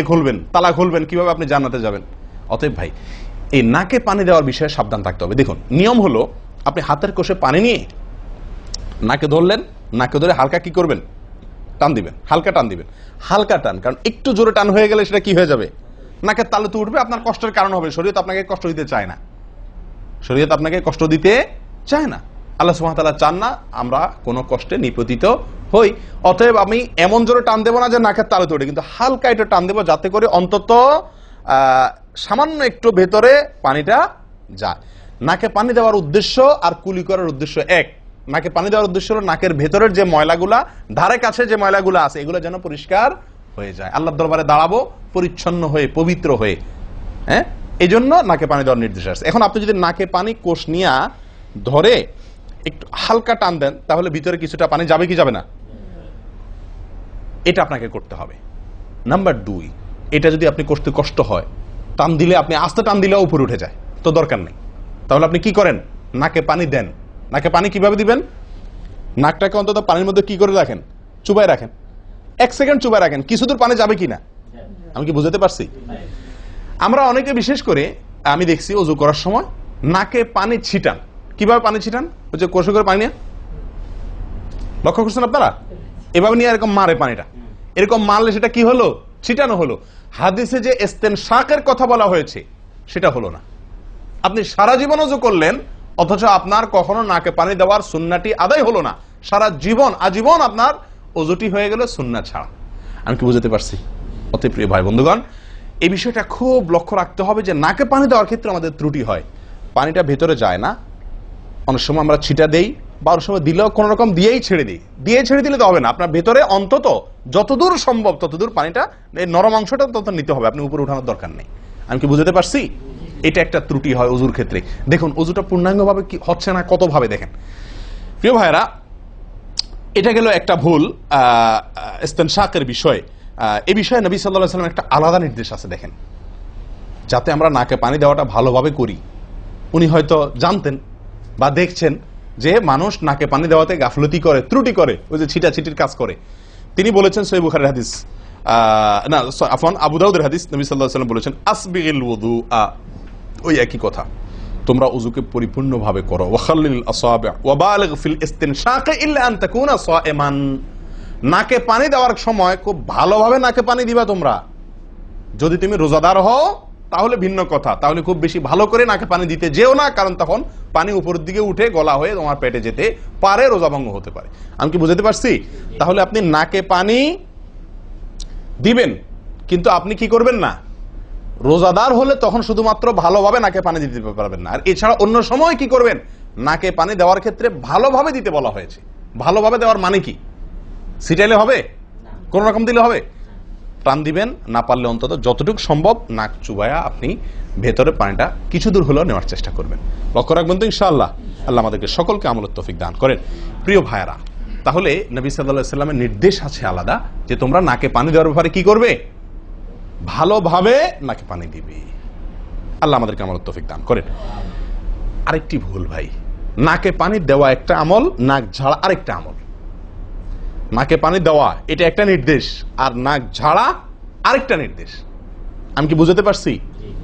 খুলবেন, তালা খুলবেন, কিভাবে আপনি জান্নাতে যাবেন? অতএব ভাই, এই নাকে পানি দেওয়ার বিষয়ে সাবধান থাকতে হবে। দেখুন, নিয়ম হলো আপনি হাতের কোষে পানি নিয়ে নাকে ধরলেন, নাকে ধরে হালকা কি করবেন? টান দিবেন, হালকা টান দিবেন, হালকা টান। কারণ একটু জোরে টান হয়ে গেলে সেটা কি হয়ে যাবে? নাকের তালুতে উঠবে, আপনার কষ্টের কারণ হবে। শরীয়ত আপনাকে কষ্ট দিতে চায় না, শরীয়ত আপনাকে কষ্ট দিতে চায় না। আল্লাহ সুবহানাহু ওয়া তাআলা চান না আমরা কোনো কষ্টে নিপতিত হই। অতএব আমি এমন জোরে টান দেবো না যে নাকের তালুতে উঠে, কিন্তু হালকা একটু টান দেবো যাতে করে অন্তত সামান্য একটু ভেতরে পানিটা যায়। নাকে পানি দেওয়ার উদ্দেশ্য আর কুলি করার উদ্দেশ্য এক। নাকে পানি দেওয়ার উদ্দেশ্য হলো নাকের ভেতরের যে ময়লাগুলা, ধারে কাছে যে ময়লাগুলা আছে, এগুলো যেন পরিষ্কার হয়ে যায়। আল্লাহর দরবারে দাঁড়াবো পরিচ্ছন্ন হয়ে, পবিত্র হয়ে। হ্যাঁ, এই জন্য নাকে পানি দেওয়ার নির্দেশ আছে। এখন আপনি যদি নাকে পানি কোষ নিয়ে ধরে একটু হালকা টান দেন, তাহলে ভিতরে কিছুটা পানি যাবে কি যাবে না? এটা আপনাকে করতে হবে। নাম্বার 2, এটা যদি আপনি করতে কষ্ট হয়, টান দিলে, আপনি আস্তে টান দিলেও উপরে উঠে যায়, তো দরকার নেই। তাহলে আপনি কি করেন? নাকে পানি দেন। নাকে পানি কিভাবে দিবেন? নাকটাকে অন্তত পানির মধ্যে কি করে রাখেন? চুবাই রাখেন, 1 সেকেন্ড চুবাই রাখেন, কিছু দূর পানি যাবে কিনা। আমি কি বুঝতে পারছি? আমরা অনেকে বিশেষ করে আমি দেখছি ওযু করার সময় নাকে পানি ছিটান। কিভাবে পানি ছিটান? ওই যে কষে করে পানি নিয়ে, লক্ষ্য করছেন আপনারা? এভাবে নিয়ে এরকম মারে পানিটা, এরকম মারলে সেটা কি হলো? ছিটানো হলো। হাদিসে যে ইস্তেনশাকের কথা বলা হয়েছে সেটা হলো না। আপনি সারা জীবন ওযু করলেন, অথচ আপনার কখনো নাকে পানি দেওয়ার সুন্নাহটি আদায় হলো না। সারা জীবন, আজীবন আপনার ওযুটি হয়ে গেল সুন্নাহ ছাড়া। আমি কি বুঝতে পারছি? অতি প্রিয় ভাই বন্ধুগণ, এই বিষয়টা খুব লক্ষ্য রাখতে হবে যে নাকে পানি দেওয়ার ক্ষেত্রে আমাদের ত্রুটি হয়, পানিটা ভেতরে যায় না। অনেক সময় আমরা ছিটা দেই, বা অনেক সময় দিলেও কোন রকম দিয়েই ছেড়ে দিই। দিয়ে ছেড়ে দিলে তো হবে না, আপনার ভেতরে অন্তত যতদূর সম্ভব ততদূর পানিটা, এই নরম অংশটা তত নিতে হবে, আপনি উপরে উঠানোর দরকার নেই। আমি কি বুঝতে পারছি? এটা একটা ত্রুটি হয় ওযুর ক্ষেত্রে। দেখুন, ওযুটা পূর্ণাঙ্গভাবে কি হচ্ছে না, কত ভাবে দেখেন। প্রিয় ভাইরা, এটা গেল একটা ভুল ইস্তেনশাকের বিষয়। এই বিষয়ে নবী সাল্লাল্লাহু আলাইহি ওয়াসাল্লাম একটা আলাদা নির্দেশ আছে দেখেন, যাতে আমরা নাকে পানি দেওয়াটা ভালোভাবে করি। উনি হয়তো জানতেন বা দেখছেন যে মানুষ নাকে পানি দেওয়াতে গাফলতি করে, ত্রুটি করে, ওই যে ছিটাছিটির কাজ করে। তিনি বলেছেন, সহিহ বুখারীর হাদিস, না আফওয়ান আবু দাউদের হাদিস, নবী সাল্লাল্লাহু আলাইহি ওয়াসাল্লাম বলেছেন, আসবিগিল ওযুআ, ওই একই কথা, তোমরা ওযুকে পরিপূর্ণভাবে করো। ওয়াখাল্লিল আসাবি' ওয়া বালিগ ফিল ইস্তিনশাক ইল্লা আন তাকুনা সাইমান। নাকে পানি দেওয়ার সময় খুব ভালোভাবে নাকে পানি দিবা তোমরা। যদি তুমি রোজাদার হও তাহলে ভিন্ন কথা, তাহলে খুব বেশি ভালো করে নাকে পানি দিতে যেও না, কারণ তখন পানি উপরের দিকে উঠে গলা হয়ে তোমার পেটে যেতে পারে, রোজা ভঙ্গ হতে পারে। আমি কি বুঝতে পারছি? তাহলে আপনি নাকে পানি দিবেন, কিন্তু আপনি কি করবেন না, রোজাদার হলে তখন শুধুমাত্র ভালোভাবে নাকে পানি দিতে পারবেন না। আর এছাড়া অন্য সময় কি করবেন? নাকে পানি দেওয়ার ক্ষেত্রে ভালোভাবে দিতে বলা হয়েছে। ভালোভাবে দেওয়ার মানে কি? ছিটাইলে হবে? কোন রকম দিলে হবে? টান দিবেন, না পারলে অন্তত যতটুকু সম্ভব নাক চুবায়া আপনি ভেতরে পানিটা কিছু দূর হলেও নেওয়ার চেষ্টা করবেন। লক্ষ্য রাখবেন তো ইনশাআল্লাহ। আল্লাহ আমাদেরকে সকলকে আমলের তৌফিক দান করেন। প্রিয় ভাইরা, তাহলে নবী সাল্লাল্লাহু আলাইহি ওয়াসাল্লামের নির্দেশ আছে আলাদা, যে তোমরা নাকে পানি দেওয়ার ব্যাপারে কি করবে? ভালোভাবে নাকে পানি দিবে। আল্লাহ আমাদেরকে আমলের তৌফিক দান করেন। আরেকটি ভুল ভাই, নাকে পানি দেওয়া একটা আমল, নাক ঝাড়া আরেকটা আমল। নাকে পানি দেওয়া এটা একটা নির্দেশ, আর নাক ঝাড়া আরেকটা নির্দেশ। আমি কি বুঝতে পারছি?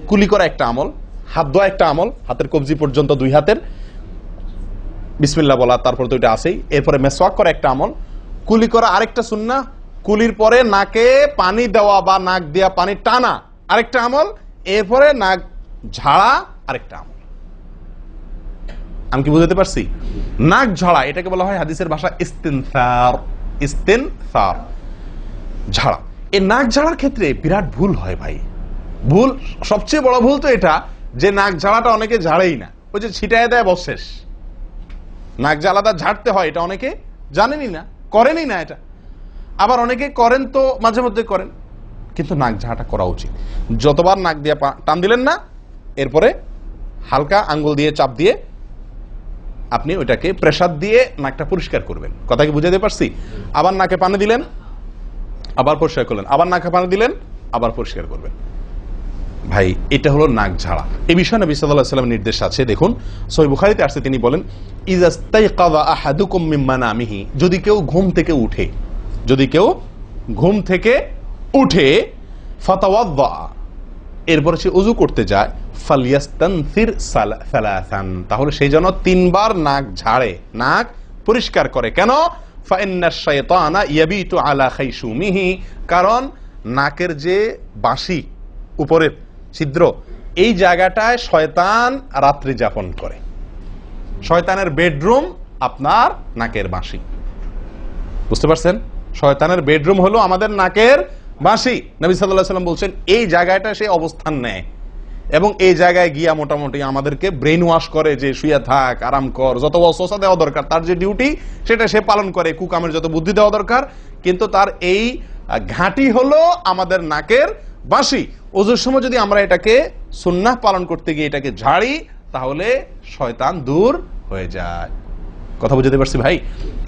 কুলি করা একটা আমল, হাত ধোয়া একটা আমল, হাতের কবজি পর্যন্ত 2 হাতের বিসমিল্লাহ বলা, তারপর তো এটা আছেই। এরপরে মেসওয়াক করা একটা আমল, কুলি করা আরেকটা সুন্নাহ, কুলির পরে নাকে পানি দেওয়া বা নাক দিয়া পানি টানা আরেকটা আমল, এরপরে নাক ঝাড়া আরেকটা আমল। আমি কি বুঝতে পারছি? নাক ঝাড়া এটাকে বলা হয় হাদিসের ভাষা ইস্তিনসার। ইস্তিনসার, ঝাড়া। এই নাক ঝাড়ার ক্ষেত্রে বিরাট ভুল হয় ভাই। ভুল, সবচেয়ে বড় ভুল তো এটা যে নাক ঝাড়াটা অনেকে ঝাড়েই না, ওই যে ছিটায় দেয় বস শেষ। নাক যে আলাদা ঝাড়তে হয় এটা অনেকে জানেনই না, করেনই না এটা। আবার অনেকে করেন তো মাঝে মধ্যে করেন, কিন্তু নাক ঝাড়াটা করা উচিত। যতবার নাক দিয়ে টান দিলেন না, এরপরে হালকা আঙ্গুল দিয়ে চাপ দিয়ে আপনি ওইটাকে প্রেসার দিয়ে নাকটা পরিষ্কার করবেন। কথা কি বুঝাতে পারছি? আবার নাকে পানি দিলেন, আবার পরিষ্কার করলেন, আবার নাকে পানি দিলেন, আবার পরিষ্কার করবেন। ভাই এটা হলো নাক ঝাড়া। এই বিষয়ে নবী সাল্লাল্লাহু আলাইহি ওয়াসাল্লামের নির্দেশ আছে। দেখুন সহিহ বুখারীতে আসছে, তিনি বলেন ইযাস্তাইকাযা আহাদুকুম মিন মানামিহি, যদি কেউ ঘুম থেকে উঠে, যদি কেউ ঘুম থেকে উঠে ফাতাওয়াদ্দা, এরপর সে ওযু করতে যায়, ফালইয়াস্তানসির সালাসান, তাহলে সে যেন 3 বার নাক ঝাড়ে, নাক পরিষ্কার করে। কেন? ফাইন্নাশ শাইতানা ইয়াবিতু আলা খাইশুমিহি, কারণ নাকের যে বাঁশি উপরের ছিদ্র, এই জায়গাটায় শয়তান রাত্রি যাপন করে। শয়তানের বেডরুম আপনার নাকের বাঁশি, বুঝতে পারছেন? শয়তানের বেডরুম হলো আমাদের নাকের বাঁশি। নবী সাল্লাল্লাহু আলাইহি ওয়াসাল্লাম বলছেন এই জায়গাটা সে অবস্থান নেয় এবং এই জায়গায় গিয়া মোটামুটি আমাদেরকে ব্রেন ওয়াশ করে, যে শুয়ে থাক, আরাম কর, যত ওয়াসওয়াসা দেওয়া দরকার, তার যে ডিউটি সেটা সে পালন করে, কুকামের যত বুদ্ধি দেওয়া দরকার, কিন্তু তার এই ঘাঁটি হলো আমাদের নাকের বাঁশি। ওযুর সময় যদি আমরা এটাকে সুন্নাহ পালন করতে গিয়ে এটাকে ঝাড়ি, তাহলে শয়তান দূর হয়ে যায়। কথা বুঝতে পারছি ভাই?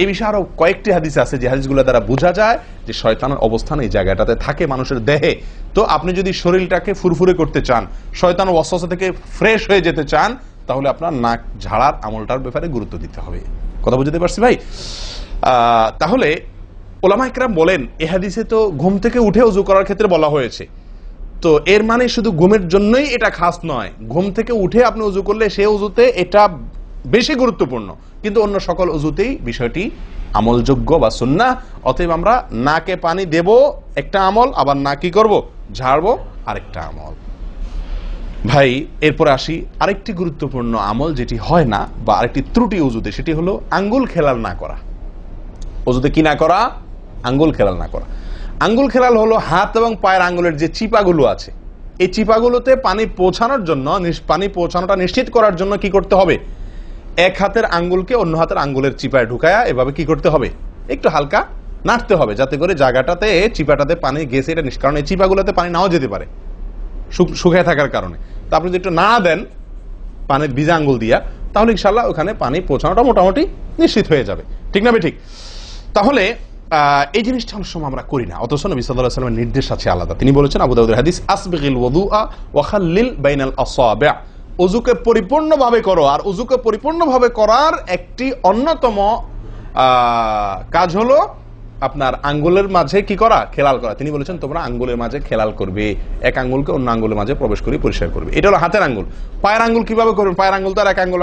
এই বিষয়ে আরো কয়েকটি হাদিস আছে, যে হাদিসগুলো দ্বারা বোঝা যায় যে শয়তানের অবস্থান এই জায়গাটাতে থাকে মানুষের দেহে। তো আপনি যদি শরীরটাকে ফুরফুরে করতে চান, শয়তান ওয়াসওয়াসা থেকে ফ্রেশ হয়ে যেতে চান, তাহলে আপনার নাক ঝাড়ার আমলটার ব্যাপারে গুরুত্ব দিতে হবে। কথা বুঝতে পারছি ভাই? তাহলে ওলামা ইকরাম বলেন এই হাদিসে তো ঘুম থেকে উঠে ওযু করার ক্ষেত্রে বলা হয়েছে, তো এর মানে শুধু ঘুমের জন্যই এটা খাস নয়, ঘুম থেকে উঠে আপনি ওযু করলে সে ওযুতে এটা বেশি গুরুত্বপূর্ণ, কিন্তু অন্য সকল ওযুতেই বিষয়টি আমলযোগ্য বা সুন্নাহ। অতএব আমরা নাকে পানি দেব একটা আমল, আবার না কি করব, ঝাড়বো আরেকটা আমল। ভাই এরপরে আসি আরেকটি গুরুত্বপূর্ণ আমল যেটি হয় না, বা আরেকটি ত্রুটি ওযুতে, সেটি হলো আঙ্গুল খেলাল না করা। ওযুতে কি না করা? আঙ্গুল খেলাল না করা। আঙ্গুল খেলাল হলো হাত এবং পায়ের আঙ্গুলের যে চিপাগুলো আছে, এই চিপাগুলোতে পানি পৌঁছানোর জন্য, পানি পৌঁছানোটা নিশ্চিত করার জন্য কি করতে হবে? এক হাতের আঙ্গুলকে অন্য হাতের আঙ্গুলের চিপায় ঢুকায়া এভাবে কি করতে হবে? একটু হালকা নাড়তে হবে, যাতে করে জায়গাটাতে চিপাটাতে পানি গেছে এটা কারণ এই চিপাগুলোতে পানি নাও যেতে পারে শুকিয়ে থাকার কারণে। তো আপনি যদি একটু নাড়া দেন পানির ভিজা আঙ্গুল দিয়া, তাহলে ইনশাআল্লাহ ওখানে পানি পৌঁছানোটা মোটামুটি নিশ্চিত হয়ে যাবে। ঠিক না ঠিক? তাহলে এই জিনিসটা অনেক সময় আমরা করি না, অথচ নবী সাল্লাল্লাহু আলাইহি ওয়াসাল্লামের নির্দেশ আছে আলাদা। তিনি বলেছেন, আবু দাউদের হাদিস, আসবিগিল ওযুআ ওয়া খাল্লিল বাইনাল আসাবি', ওযুকে পরিপূর্ণভাবে করো। আর ওযুকে পরিপূর্ণভাবে করার একটি অন্যতম কাজ হলো আপনার আঙ্গুলের মাঝে কি করা? খেলাল করা। তিনি বলেছেন তোমরা আঙ্গুলের মাঝে খেলাল করবে, এক আঙ্গুলকে অন্য আঙ্গুলের মাঝে প্রবেশ করে পরিষ্কার করবে। এটা হলো হাতের আঙ্গুল। পায়ের আঙ্গুল কিভাবে করবেন? পায়ের আঙ্গুল তো আর এক আঙ্গুল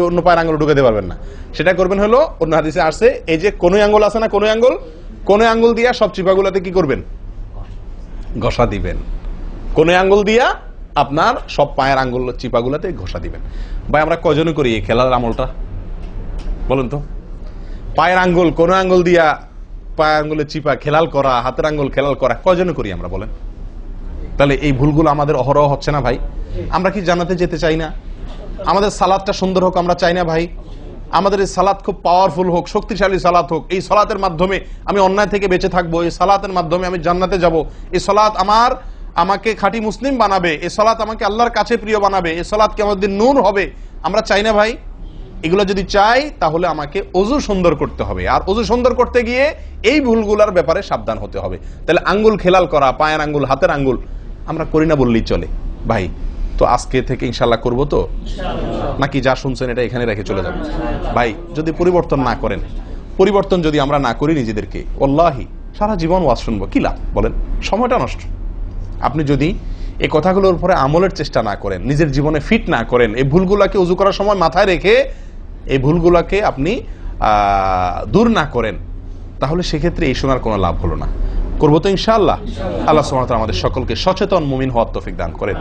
অন্য পায়ের আঙ্গুল ঢুকাতে পারবেন না, সেটা করবেন হলো অন্য হাদিসে আসছে, এই যে কোন আঙ্গুল আছে না, কোন আঙ্গুল দিয়া সব চিপাগুলোতে কি করবেন? ঘষা দিবেন। কোন আঙ্গুল দিয়া আপনার সব পায়ের আঙ্গুল চিপাগুলোতে ঘষা দিবেন। ভাই আমরা কজনে করি এই খেলার আমলটা বলেন তো? পায়ের আঙ্গুল কোন আঙ্গুল দিয়া পায়ের আঙ্গুলের চিপা খেলাল করা, হাতের আঙ্গুল খেলাল করা কজনে করি আমরা বলেন? তাহলে এই ভুলগুলো আমাদের অহরহ হচ্ছে না ভাই? আমরা কি জান্নাতে যেতে চাই না? আমাদের সালাতটা সুন্দর হোক আমরা চাই না ভাই? আমাদের এই সালাত খুব পাওয়ারফুল হোক, শক্তিশালী সালাত হোক, এই সালাতের মাধ্যমে আমি অন্যায় থেকে বেঁচে থাকবো, এই সালাতের মাধ্যমে আমি জান্নাতে যাব, এই সালাত আমাকে খাঁটি মুসলিম বানাবে, এই সালাত আমাকে আল্লাহর কাছে প্রিয় বানাবে, এই সালাত কি আমাদের নূর হবে, আমরা চাই না ভাই? এগুলো যদি চাই তাহলে আমাকে ওযু সুন্দর করতে হবে, আর ওযু সুন্দর করতে গিয়ে এই ভুলগুলোর ব্যাপারে সাবধান হতে হবে। তাহলে আঙ্গুল খেলাল করা, পায়ের আঙ্গুল, হাতের আঙ্গুল আমরা করি না বললেই চলে ভাই। তো আজকে থেকে ইনশাআল্লাহ করবো তো, নাকি যা শুনছেন এটা এখানে রেখে চলে যাবে? ভাই যদি পরিবর্তন না করেন, পরিবর্তন যদি আমরা না করি নিজেদেরকে, ওয়াল্লাহি সারা জীবন ওয়াজ শুনবো, কি লাভ বলেন? সময়টা নষ্ট। আপনি যদি এই কথাগুলোর উপরে আমলের চেষ্টা না করেন, নিজের জীবনে ফিট না করেন, এই ভুলগুলাকে ওযু করার সময় মাথায় রেখে এই ভুলগুলাকে আপনি দূর না করেন, তাহলে সেক্ষেত্রে এই শোনার কোনো লাভ হলো না। করবো তো ইনশাআল্লাহ। আল্লাহ সুবহানাহু ওয়া তাআলা আমাদের সকলকে সচেতন মুমিন হওয়ার তৌফিক দান করেন।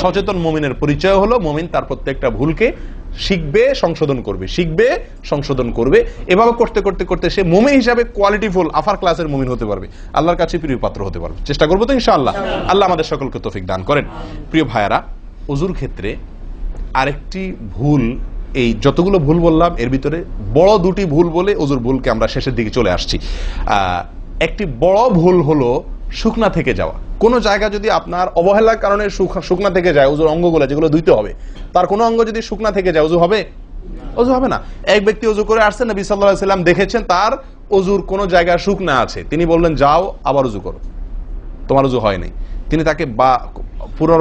সচেতন মুমিনের পরিচয় হলো মুমিন তার প্রত্যেকটা ভুলকে শিখবে, সংশোধন করবে, শিখবে, সংশোধন করবে। এভাবে করতে করতে করতে সে মুমিন হিসাবে কোয়ালিটিফুল আফার ক্লাসের মুমিন হতে পারবে, আল্লাহর কাছে প্রিয় পাত্র হতে পারবে। চেষ্টা করবো তো ইনশাআল্লাহ। আল্লাহ আমাদের সকলকে তৌফিক দান করেন। প্রিয় ভাইয়ারা, ওযুর ক্ষেত্রে আরেকটি ভুল এই যতগুলো ভুল বললাম এর ভিতরে বড় দুটি ভুল বলে ওজুর ভুলকে আমরা শেষের দিকে চলে আসছি। একটি বড় ভুল হলো শুকনা থেকে যাওয়া। কোনো জায়গা যদি আপনার অবহেলার কারণে শুকনা থেকে যায়, ওজুর অঙ্গগুলো যেগুলো ধুইতে হবে, তার কোনো অঙ্গ যদি শুকনা থেকে যায়, ওজু হবে? ওজু হবে না। এক ব্যক্তি ওজু করে আসছেন, নবী সাল্লাল্লাহু আলাইহি ওয়াসাল্লাম দেখেছেন তার ওজুর কোনো জায়গা শুকনা আছে, তিনি বললেন যাও আবার ওজু করো, তোমার ওজু হয় নাই। তিনি তাকে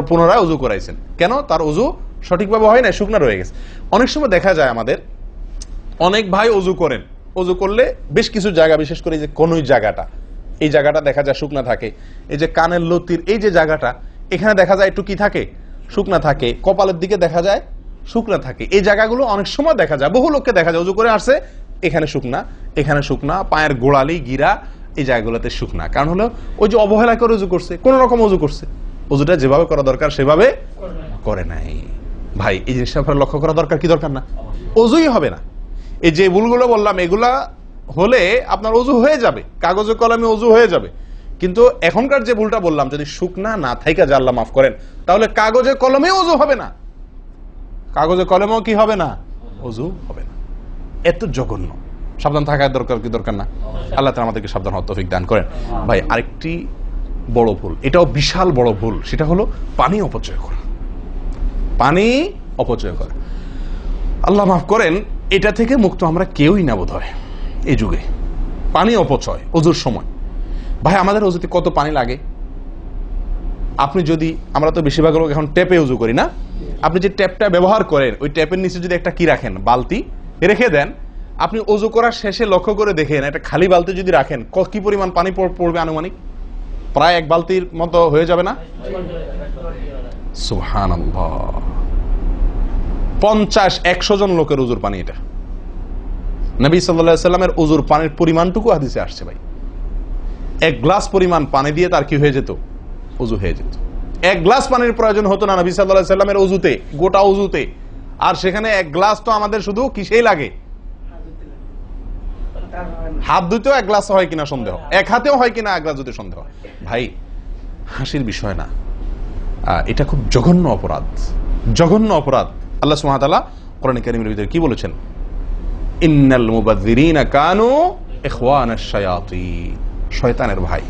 পুনরায় ওজু করাইছেন। কেন? তার ওজু সঠিকভাবে হয় না, শুকনা রয়ে গেছে। অনেক সময় দেখা যায় আমাদের অনেক ভাই ওজু করেন, ওজু করলে বেশ কিছু জায়গা, বিশেষ করে যে কনুই জায়গাটা, এই জায়গাটা দেখা যায় শুকনা থাকে। এই যে কানের লতির এই যে জায়গাটা, এখানে দেখা যায় একটু কি থাকে, শুকনা থাকে। কপালের দিকে দেখা যায় শুকনা থাকে। এই জায়গাগুলো অনেক সময় দেখা যায়, বহু লোককে দেখা যায় ওজু করে আসছে, এখানে শুকনা, এখানে শুকনা, পায়ের গোড়ালি গিরা এই জায়গাগুলোতে শুকনা। কারণ হলো ওই যে অবহেলা করে ওজু করছে, কোন রকম ওজু করছে, ওজুটা যেভাবে করা দরকার সেভাবে করে নাই। ভাই এই জিনিসটা আপনার লক্ষ্য করা দরকার কি দরকার না? ওজুই হবে না। এই যে ভুলগুলো বললাম এগুলা হলে আপনার ওজু হয়ে যাবে, কাগজে কলমে ওজু হয়ে যাবে। কিন্তু এখনকার যে ভুলটা বললাম, যদি শুকনা না থাইকা যা আল্লাহ মাফ করেন, তাহলে কাগজে কলমে ওজু হবে না, কাগজে কলমেও কি হবে না, ওজু হবে না। এত জঘন্য, সাবধান থাকার দরকার কি দরকার না? আল্লাহ তাআলা আমাদেরকে সাবধান হওয়ার তৌফিক দান করেন। ভাই আরেকটি বড় ভুল, এটাও বিশাল বড় ভুল, সেটা হলো পানি অপচয় করা। পানি অপচয় করা, আল্লাহ মাফ করেন, এটা থেকে মুক্ত আমরা কেউই না বোধ হয় এই যুগে। পানি অপচয় ওজুর সময়। ভাই আমাদের ওজুতে কত পানি লাগে? আপনি যদি, আমরা তো বেশিরভাগ লোক এখন ট্যাপে ওজু করি না, আপনি যে ট্যাপটা ব্যবহার করেন ওই ট্যাপের নিচে যদি একটা কি রাখেন, বালতি রেখে দেন, আপনি ওজু করার শেষে লক্ষ্য করে দেখেন একটা খালি বালতি যদি রাখেন, কি পরিমাণ পানি পড়বে আনুমানিক? প্রায় এক বালতির মতো হয়ে যাবে না? সুবহানাল্লাহ, 50-100 জন লোকের ওজুর পানি এটা। নবী সাল্লাল্লাহু আলাইহি সাল্লামের ওজুর পানির পরিমাণটুকু হাদিসে আসছে। ভাই এক গ্লাস পরিমাণ পানি দিয়ে তার কি হয়ে যেত? ওজু হয়ে যেত। এক গ্লাস পানির প্রয়োজন হতো না নবী সাল্লাল্লাহু আলাইহি সাল্লামের ওজুতে, গোটা ওজুতে। আর সেখানে এক গ্লাস তো আমাদের শুধু কিসেই লাগে? হাত ধুতেও এক গ্লাস হয় কিনা সন্দেহ, এক হাতেও হয় কিনা এক গ্লাস ধুতে সন্দেহ। ভাই হাসির বিষয় না, এটা খুব জঘন্য অপরাধ, জঘন্য অপরাধ। আল্লাহ সুবহানাহু ওয়া তাআলা কোরআনে কারীমের ভিতরে কি বলেছেন? ইন্নাল মুবাযযিরিনা কানু ইখওয়ানাশ শায়াতিন, শয়তানের ভাই।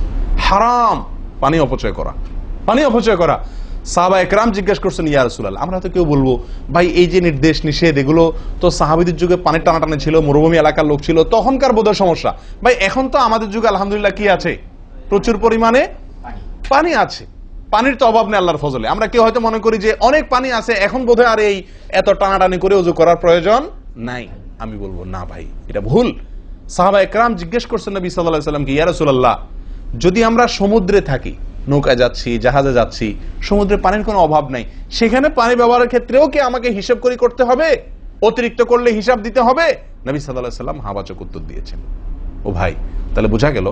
হারাম পানি অপচয় করা, পানি অপচয় করা। সাহাবায়ে কেরাম জিজ্ঞেস করছেন, ইয়া রাসূলুল্লাহ, আমরা তো কেউ বলবো ভাই এই যে নির্দেশ নিষেধ এগুলো তো সাহাবীদের যুগে পানির টানাটানি ছিল, মরুভূমি এলাকার লোক ছিল, তখনকার বোধহয় সমস্যা। ভাই এখন তো আমাদের যুগে আলহামদুলিল্লাহ কি আছে? প্রচুর পরিমাণে পানি আছে, পানির তো অভাব নেই আল্লাহর ফজলে। আমরা কেউ হয়তো মনে করি যে অনেক পানি আছে, এখন বোধহয় আর এই এত টানাটানি করে ওযু করার প্রয়োজন নাই। আমি বলবো না ভাই, এটা ভুল। সাহাবায়ে কেরাম জিজ্ঞেস করছেন নবী সাল্লাল্লাহু আলাইহি ওয়াসাল্লামকে, ইয়া রাসূলুল্লাহ, যদি আমরা সমুদ্রে থাকি, নৌকায় যাচ্ছি, জাহাজে যাচ্ছি, সমুদ্রে পানির কোনো অভাব নাই, সেখানে পানি ব্যবহারের ক্ষেত্রেও কি আমাকে হিসাব করে করতে হবে? অতিরিক্ত করলে হিসাব দিতে হবে? নবী সাল্লাল্লাহু আলাইহি ওয়াসাল্লাম হাবাচক উত্তর দিয়েছেন। ও ভাই, তাহলে বোঝা গেল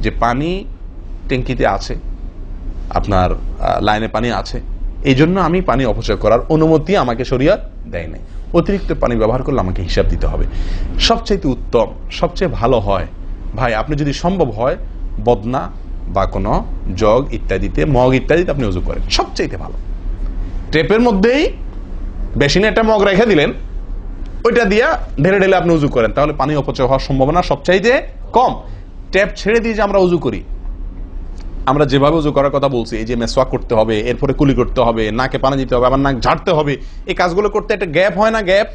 যে পানি ট্যাঙ্কিতে আছে, আপনার লাইনে পানি আছে, এই জন্য আমি পানি অপচয় করার অনুমতি আমাকে শরীয়ত দেয় নাই। অতিরিক্ত পানি ব্যবহার করলে আমাকে হিসাব দিতে হবে। সবচেয়ে উত্তম, সবচেয়ে ভালো হয় ভাই, আপনি যদি সম্ভব হয় বদনা বা কোনো জগ ইত্যাদিতে, মগ ইত্যাদিতে আপনি ওযু করেন, সবচেয়ে ভালো। টেপের মধ্যেই বেসিনে একটা মগ রেখে দিলেন, ওইটা দিয়া ঢেলে ঢেলে আপনি ওযু করেন, তাহলে পানি অপচয় হওয়ার সম্ভাবনা সবচাইতে কম। ট্যাপ ছেড়ে দিয়ে যে আমরা ওযু করি, আমরা যেভাবে ওযু করার কথা বলছি, এই যে মেসওয়াক করতে হবে, এরপরে কুলি করতে হবে, নাকে পানি দিতে হবে, আবার নাক ঝাড়তে হবে, এই কাজগুলো করতে একটা গ্যাপ হয় না? গ্যাপ,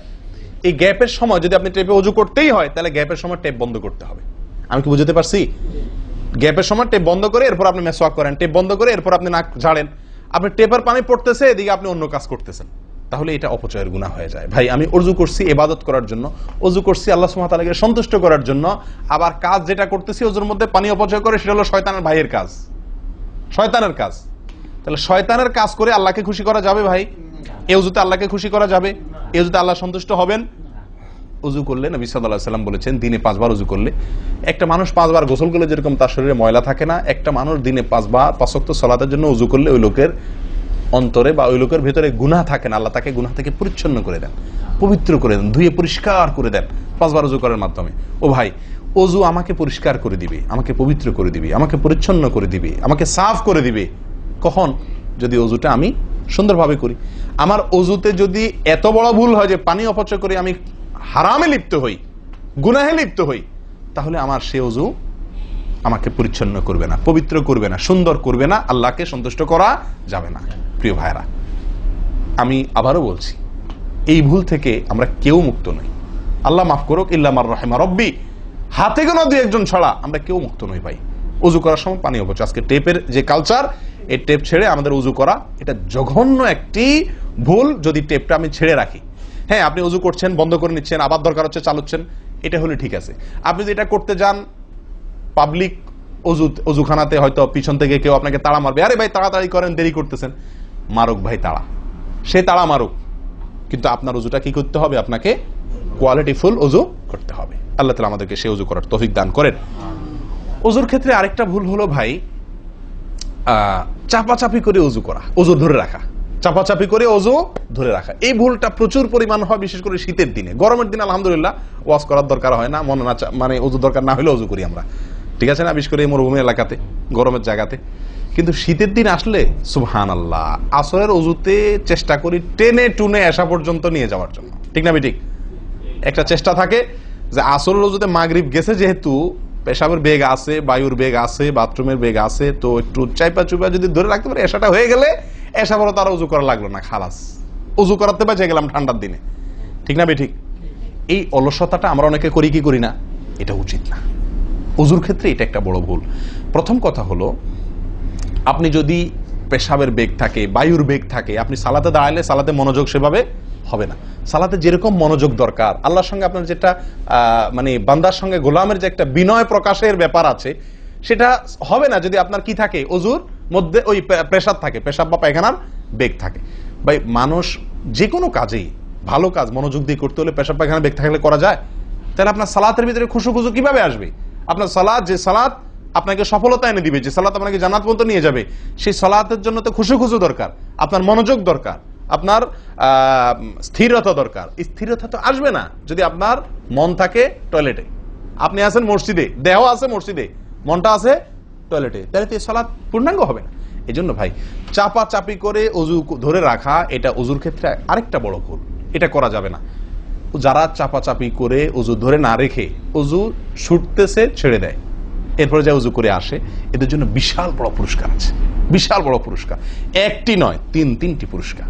এই গ্যাপের সময় যদি আপনি টেপে ওযু করতেই হয়, তাহলে গ্যাপের সময় টেপ বন্ধ করতে হবে। আমি কি বুঝতে পারছি? গ্যাপের সময় টেপ বন্ধ করে এরপর আপনি মেসওয়াক করেন, টেপ বন্ধ করে এরপর আপনি নাক ঝাড়েন। আপনি টেপের পানি পড়তেছে, এদিকে আপনি অন্য কাজ করতেছেন, তাহলে এটা অপচয়ের গুনাহ হয়ে যায়। ভাই আমি ওযু করছি ইবাদত করার জন্য, ওযু করছি আল্লাহ সুবহানাহু ওয়া তাআলাকে সন্তুষ্ট করার জন্য, আবার কাজ যেটা করতেছি ওযুর মধ্যে পানি অপচয় করে, সেটা হলো শয়তানের ভাইয়ের কাজ, শয়তানের কাজ। তাহলে শয়তানের কাজ করে আল্লাহকে খুশি করা যাবে? ভাই এই ওযুতে আল্লাহকে খুশি করা যাবে? এই ওযুতে আল্লাহ সন্তুষ্ট হবেন? ওযু করলে নবী সাল্লাল্লাহু আলাইহি ওয়াসাল্লাম বলেছেন, দিনে 5 বার ওযু করলে, একটা মানুষ 5 বার গোসল করলে যেরকম তার শরীরে ময়লা থাকে না, একটা মানুষ দিনে 5 বার 5 ওয়াক্ত সালাতের জন্য ওযু করলে ওই লোকের অন্তরে বা ওই লোকের ভেতরে গুনাহ থাকে না, আল্লাহ তাকে গুনাহ থেকে পরিচ্ছন্ন করে দেন, পবিত্র করে দেন, ধুয়ে পরিষ্কার করে দেন 5 বার ওযু করার মাধ্যমে। ও ভাই, ওযু আমাকে পরিষ্কার করে দিবে, আমাকে পবিত্র করে দিবে, আমাকে পরিচ্ছন্ন করে দিবে, আমাকে সাফ করে দিবে। কখন? যদি ওযুটা আমি সুন্দরভাবে করি। আমার অজুতে যদি এত বড় ভুল হয় যে পানি অপচয় করে আমি হারামে লিপ্ত হই, গুনাহে লিপ্ত হই, তাহলে আমার সে অজু আমাকে পরিচ্ছন্ন করবে না, পবিত্র করবে না, সুন্দর করবে না, আল্লাহকে সন্তুষ্ট করা যাবে না। প্রিয় ভাইরা, আমি আবারও বলছি, এই ভুল থেকে আমরা কেউ মুক্ত নই। আল্লাহ মাফ করুক, ইল্লা মার রাহিমা রব্বি, হাতে গোনা দুই একজন ছাড়া আমরা কেউ মুক্ত নই ভাই। উজু করার সময় পানি অপচয়, আজকে টেপের যে কালচার, এই টেপ ছেড়ে আমাদের উজু করা, এটা জঘন্য একটি ভুল। যদি টেপটা আমি ছেড়ে রাখি, হ্যাঁ আপনি উজু করছেন, বন্ধ করে নিচ্ছেন, আবার দরকার হচ্ছে চালাচ্ছেন, এটা হলে ঠিক আছে। আপনি যদি এটা করতে যান পাবলিক অজুখানাতে, হয়তো পিছন থেকে কেউ আপনাকে তাড়া মারবে, আরে ভাই তাড়াতাড়ি করেন, দেরি করতেছেন, মারুক ভাই তাড়া, সে তাড়া মারুক, কিন্তু আপনার উজুটা কি করতে হবে? আপনাকে কোয়ালিটিফুল উজু করতে হবে। আল্লাহ তাআলা আমাদেরকে সে উজু করার তৌফিক দান করেন। উজুর ক্ষেত্রে আরেকটা ভুল হলো ভাই, চাপাচাপি করে উজু করা, উজু ধরে রাখা, চাপাচাপি করে উজু ধরে রাখা, এই ভুলটা প্রচুর পরিমাণ হয়, বিশেষ করে শীতের দিনে। গরমের দিনে আলহামদুলিল্লাহ ওয়াজ করার দরকার হয় না, মনে না মানে উজু দরকার না হলে উজু করি আমরা, ঠিক আছে না, বিশেষ করে এই মরুভূমি এলাকাতে, গরমের জায়গাতে। কিন্তু শীতের দিন আসলে সুবহানাল্লাহ, আসরের উজুতে চেষ্টা করি টেনে টুনে আসা পর্যন্ত নিয়ে যাওয়ার জন্য, ঠিক না ঠিক? একটা চেষ্টা থাকে যে আসরের উজুতে মাগরিব গেছে, যেহেতু পেশাবের বেগ আছে, বায়ুর বেগ আছে, বাথরুমের বেগ আছে, তো একটু চাইপা চুপা যদি ধরে রাখতে পারি, এসাটা হয়ে গেলে এসা বড় তারা উজু করা লাগলো না, খালাস, উজু করাতে বেঁচে গেলাম ঠান্ডার দিনে, ঠিক না ঠিক? এই অলসতাটা আমরা অনেকে করি কি করি না, এটা উচিত না। উজুর ক্ষেত্রে এটা একটা বড় ভুল। প্রথম কথা হলো, আপনি যদি পেশাবের বেগ থাকে, বায়ুর বেগ থাকে, আপনি সালাতে দাঁড়ালে সালাতে মনোযোগ সেভাবে হবে না। সালাতে যেরকম মনোযোগ দরকার, আল্লাহর সঙ্গে আপনার যেটা মানে বান্দার সঙ্গে গোলামের যে একটা বিনয় প্রকাশের ব্যাপার আছে, সেটা হবে না যদি আপনার কি থাকে, অজুর মধ্যে ওই প্রেসার থাকে, পেশাব বা পায়খানার বেগ থাকে। ভাই মানুষ যে কোনো কাজেই, ভালো কাজ মনোযোগ দিয়ে করতে হলে পেশাব পায়খানার বেগ থাকলে করা যায়? তাহলে আপনার সালাতের ভিতরে খুশু খুশু কিভাবে আসবে? আপনার সালাত, যে সালাত আপনাকে সফলতা এনে দিবে, যে সালাত আপনাকে জান্নাত পর্যন্ত নিয়ে যাবে, সেই সালাতের জন্য তো খুশু খুশু দরকার, আপনার মনোযোগ দরকার, আপনার স্থিরতা দরকার। স্থিরতা তো আসবে না যদি আপনার মন থাকে টয়লেটে, আপনি আছেন মসজিদে, দেহ আছে মসজিদে, মনটা আছে টয়লেটে, তাহলে তো সালাত পূর্ণাঙ্গ হবে না। এই জন্য ভাই চাপা চাপি করে অজু ধরে রাখা, এটা অজুর ক্ষেত্রে আরেকটা বড় ভুল, এটা করা যাবে না। যারা চাপাচাপি করে অজু ধরে না রেখে অজু ছুটতেছে, ছেড়ে দেয়, এরপরে যা উজু করে আসে, এদের জন্য বিশাল বড় পুরস্কার আছে, বিশাল বড় পুরস্কার, একটি নয়, তিনটি পুরস্কার।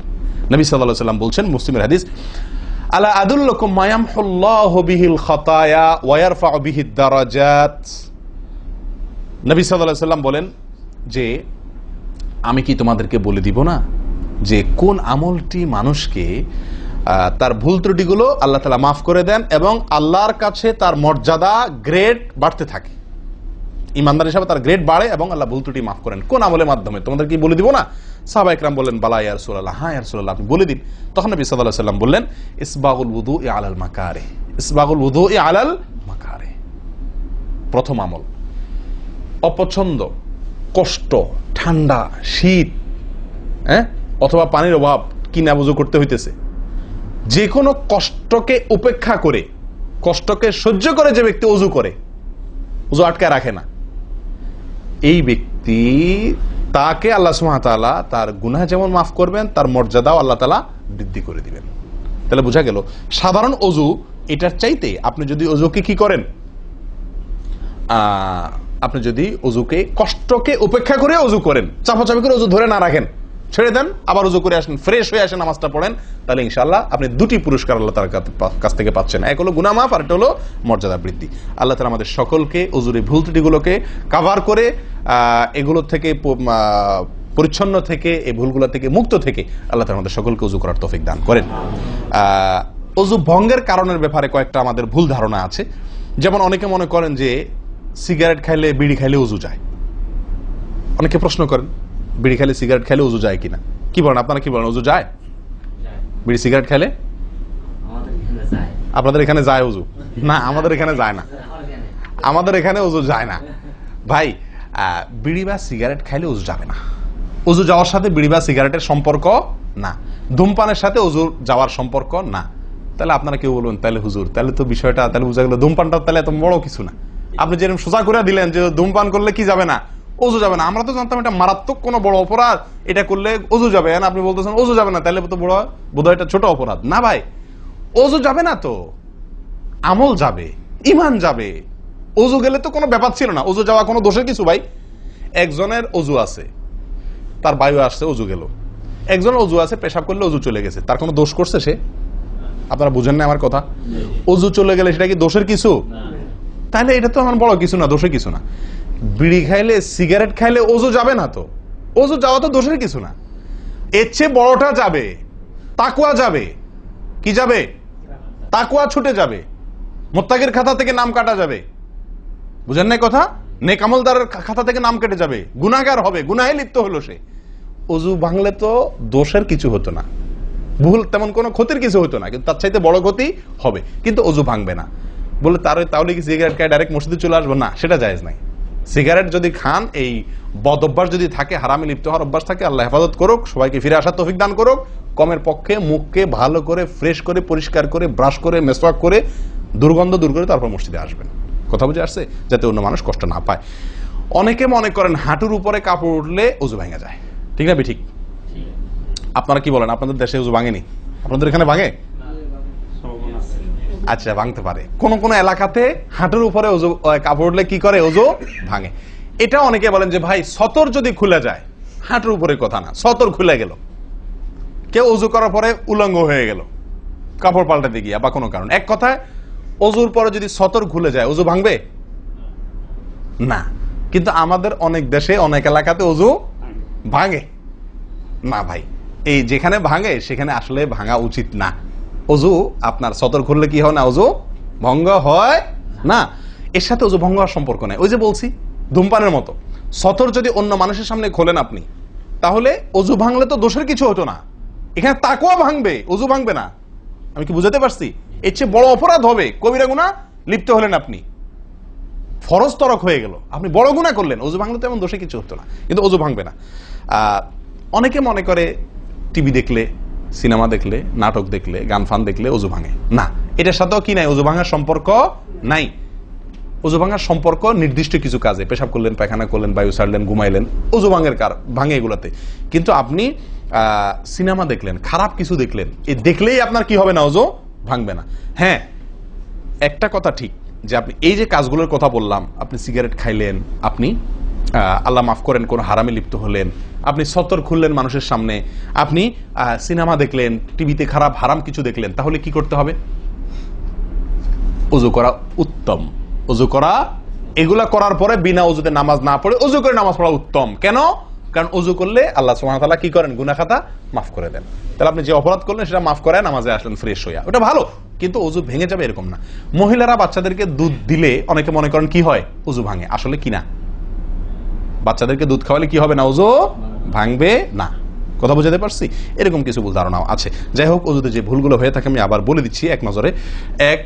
নবী সাল্লাল্লাহু আলাইহি ওয়াসাল্লাম বলছেন, মুসলিমের হাদিস, আলা আদুল্লুকুম মা ইয়ামহুল্লাহু বিহিল খাতায়া ওয়া ইয়ারফাউ বিহিদ দারাজাত। নবী সাল্লাল্লাহু আলাইহি ওয়াসাল্লাম বলেন যে, আমি কি তোমাদেরকে বলে দিব না যে কোন আমলটি মানুষকে তার ভুল ত্রুটিগুলো আল্লাহ তাআলা মাফ করে দেন এবং আল্লাহর কাছে তার মর্যাদা, গ্রেড বাড়তে থাকে, ইমানদার হিসাবে তার গ্রেড বাড়ে এবং আল্লাহ ভুল ত্রুটি মাফ করেন। কোন আমলের মাধ্যমে? তোমাদের কি বলে দিব না? সাহাবা ইকরাম বললেন, বালা ইয়া রাসূলুল্লাহ, হ্যাঁ ইয়া রাসূলুল্লাহ, আপনি বলে দিন। তখন নবী সাল্লাল্লাহু আলাইহি ওয়াসাল্লাম বললেন, ইসবাগুল wudu'i আলাল মাকারিহ, ইসবাগুল wudu'i আলাল মাকারিহ। প্রথম আমল, অপছন্দ, কষ্ট, ঠান্ডা, শীত, অথবা পানির অভাব, কিনা বুঝু করতে হইতেছে, যে কোনো কষ্টকে উপেক্ষা করে, কষ্টকে সহ্য করে যে ব্যক্তি ওযু করে, ওযু আটকায় রাখে না, এই ব্যক্তি, তাকে আল্লাহ সুবহানাহু ওয়া তাআলা তার গুনাহ যেমন মাফ করবেন, তার মর্যাদাও আল্লাহ তাআলা বৃদ্ধি করে দিবেন। তাহলে বোঝা গেল, সাধারণ ওযু এটার চাইতে আপনি যদি ওযুকে কি করেন, আপনি যদি ওযুকে, কষ্টকে উপেক্ষা করে ওযু করেন, চাপাচাপি করে ওযু ধরে না রাখেন, ছেড়ে দেন, আবার ওযু করে আসেন, ফ্রেশ হয়ে আসেন, নামাজটা পড়েন, তাহলে ইনশাআল্লাহ আপনি দুটি পুরস্কার আল্লাহ তাআলার কাছ থেকে পাচ্ছেন। এক হলো গুনাহ মাফ, আর একটা হলো মর্যাদা বৃদ্ধি। আল্লাহ তাআলা আমাদের সকলকে ওযুর ভুল ত্রুটিগুলোকে কভার করে এগুলো থেকে পরিচ্ছন্ন থেকে, এই ভুলগুলো থেকে মুক্ত থেকে আল্লাহ তাআলা আমাদের সকলকে ওযু করার তৌফিক দান করেন। ওযু ভঙ্গের কারণের ব্যাপারে কয়েকটা আমাদের ভুল ধারণা আছে। যেমন অনেকে মনে করেন যে সিগারেট খাইলে, বিড়ি খাইলে ওযু যায়। অনেকে প্রশ্ন করেন, বিড়ি খাইলে, সিগারেট খাইলে ওযু যায় কিনা? কি বলেন আপনারা, কি বলেন, ওযু যায়? বিড়ি সিগারেট খাইলে? আপনাদের এখানে যায় ওযু? না, আমাদের এখানে যায় না, আমাদের এখানে ওযু যায় না ভাই। বিড়ি বা সিগারেট খাইলে ওযু যাবে না। ওযু যাওয়ার সাথে বিড়ি বা সিগারেটের সম্পর্ক না, ধূমপানের সাথে ওযু যাওয়ার সম্পর্ক না। তাহলে আপনারা কেউ বলবেন, তাহলে হুজুর, তাহলে তো বিষয়টা, তাহলে বোঝা গেল ধূমপানটা তাহলে এত বড় কিছু না। আপনি যেরকম সোজা করে দিলেন যে ধূমপান করলে কি যাবে না, ওযু যাবে না। আমরা তো জানতাম এটা মারাত্মক কোনো বড় অপরাধ, এটা করলে ওযু যাবে, আপনি বলতেছেন ওযু যাবে না, তাহলে তো বোধহয় এটা ছোট অপরাধ। না ভাই, ওযু যাবে না তো আমল যাবে, ঈমান যাবে। ওযু গেলে তো কোনো ব্যাপার ছিল না, ওযু যাওয়া কোনো দোষের কিছু ভাই। একজনের ওযু আছে, তার বায়ু আসছে, ওযু গেল। একজনের ওযু আছে, পেশাব করলে ওযু চলে গেছে, তার কোনো দোষ করছে সে? আপনারা বুঝেন না আমার কথা? ওযু চলে গেলে সেটা কি দোষের কিছু? তাহলে এটা তো আমার বড় কিছু না, দোষের কিছু না। বিড়ি খাইলে, সিগারেট খাইলে ওযু যাবে না তো, ওযু যাওয়া তো দোষের কিছু না। এর চেয়ে বড়টা যাবে, তাকওয়া যাবে। কি যাবে? তাকওয়া ছুটে যাবে, মুত্তাকির খাতা থেকে নাম কাটা যাবে। বুঝেন না কথা? নেক আমলদারের খাতা থেকে নাম কেটে যাবে, গুনাহগার হবে, গুনাহে লিপ্ত হলো সে। ওযু ভাঙলে তো দোষের কিছু হতো না, ভুল তেমন কোনো ক্ষতির কিছু হতো না, কিন্তু তার চাইতে বড় ক্ষতি হবে। কিন্তু ওযু ভাঙবে না বলে তাহলে কি সিগারেট খায় ডাইরেক্ট মসজিদে চলে আসবো? না, সেটা জায়েজ নাই। সিগারেট যদি খান, এই বদ অভ্যাস যদি থাকে, হারামে লিপ্ত হওয়ার অভ্যাস থাকে, আল্লাহ হেফাজত করুক, সবাইকে ফিরে আসার তৌফিক দান করুক। কমের পক্ষে মুখকে ভালো করে ফ্রেশ করে পরিষ্কার করে ব্রাশ করে মেসওয়াক করে দুর্গন্ধ দূর করে তারপর মসজিদে আসবেন। কথা বুঝে আসছে? যাতে অন্য মানুষ কষ্ট না পায়। অনেকে মনে করেন হাঁটুর উপরে কাপড় উঠলে ওযু ভেঙে যায়, ঠিক না? ঠিক। আপনারা কি বলেন? আপনাদের দেশে ওযু ভাঙেনি? আপনাদের এখানে ভাঙে? আচ্ছা, ভাঙতে পারে। কোন কোন এলাকাতে হাঁটুর উপরে ওযু কাপড় উঠলে কি করে? ওযু ভাঙে। এটা অনেকে বলেন যে ভাই সতর যদি খুলে যায়, হাঁটুর উপরে কথা না, সতর খুলে গেল, কেউ ওযু করার পরে উলঙ্গ হয়ে গেল কাপড় পাল্টাতে গিয়া বা কোনো কারণ, এক কথায় ওযুর পরে যদি সতর খুলে যায় ওযু ভাঙবে না। কিন্তু আমাদের অনেক দেশে অনেক এলাকাতে ওযু ভাঙে না ভাই। এই যেখানে ভাঙে সেখানে আসলে ভাঙা উচিত না। ওযু আপনার সতর খুললে কি হয় না? ওযু ভঙ্গ হয় না। এর সাথে ওযু ভঙ্গ হওয়ার সম্পর্ক নেই। ওই যে বলছি ধূমপানের মতো, সতর যদি অন্য মানুষের সামনে খোলেন আপনি, তাহলে ওযু ভাঙলে তো দোষের কিছু হতো না। এখানে তাকওয়া ভাঙবে, ওযু ভাঙবে না। আমি কি বুঝাতে পারছি? এর চেয়ে বড় অপরাধ হবে, কবিরা গুনাহ লিপ্ত হলেন আপনি, ফরজ তরক হয়ে গেল, আপনি বড় গুনাহ করলেন। ওযু ভাঙলে তো এমন দোষে কিছু হতো না, কিন্তু ওযু ভাঙবে না। অনেকে মনে করে টিভি দেখলে, সিনেমা দেখলে, নাটক দেখলে, গান ফান দেখলে ওযু ভাঙে না। এটার সাথেও কি নাই? ওযু ভাঙার সম্পর্ক নাই। ওযু ভাঙার সম্পর্ক নির্দিষ্ট কিছু কাজে, পেশাব করলেন, পায়খানা করলেন, বায়ু ছাড়লেন, ঘুমাইলেন, ওযু ভাঙে এগুলাতে। কিন্তু আপনি সিনেমা দেখলেন, খারাপ কিছু দেখলেন, এই দেখলেই আপনার কি হবে না? ওযু ভাঙবে না। হ্যাঁ, একটা কথা ঠিক যে আপনি এই যে কাজগুলোর কথা বললাম, আপনি সিগারেট খাইলেন, আপনি আল্লাহ মাফ করেন কোন হারামে লিপ্ত হলেন, আপনি সতর খুললেন মানুষের সামনে, আপনি সিনেমা দেখলেন, টিভিতে খারাপ হারাম কিছু দেখলেন, তাহলে কি করতে হবে? ওযু করা উত্তম। ওযু করা, এগুলা করার পরে বিনা ওযুতে নামাজ না পড়ে ওযু করে নামাজ পড়া উত্তম। কেন? কারণ ওযু করলে আল্লাহ সুবহানাহু ওয়া তাআলা কি করেন? গুনাহ খাতা মাফ করে দেন। তাহলে আপনি যে অপরাধ করলেন সেটা মাফ করে নামাজে আসলেন ফ্রেশ হইয়া, ওটা ভালো। কিন্তু ওযু ভেঙে যাবে এরকম না। মহিলারা বাচ্চাদেরকে দুধ দিলে অনেকে মনে করেন কি হয়? ওযু ভাঙে। আসলে কি না, বাচ্চাদেরকে দুধ খাওয়ালে কি হবে না? ওযু ভাঙবে না। কথা বুঝাতে পারছি? এরকম কিছু ভুল ধারণাও আছে। যাই হোক, ওযুতে যে ভুলগুলো হয়ে থাকে আমি আবার বলে দিচ্ছি এক নজরে। এক,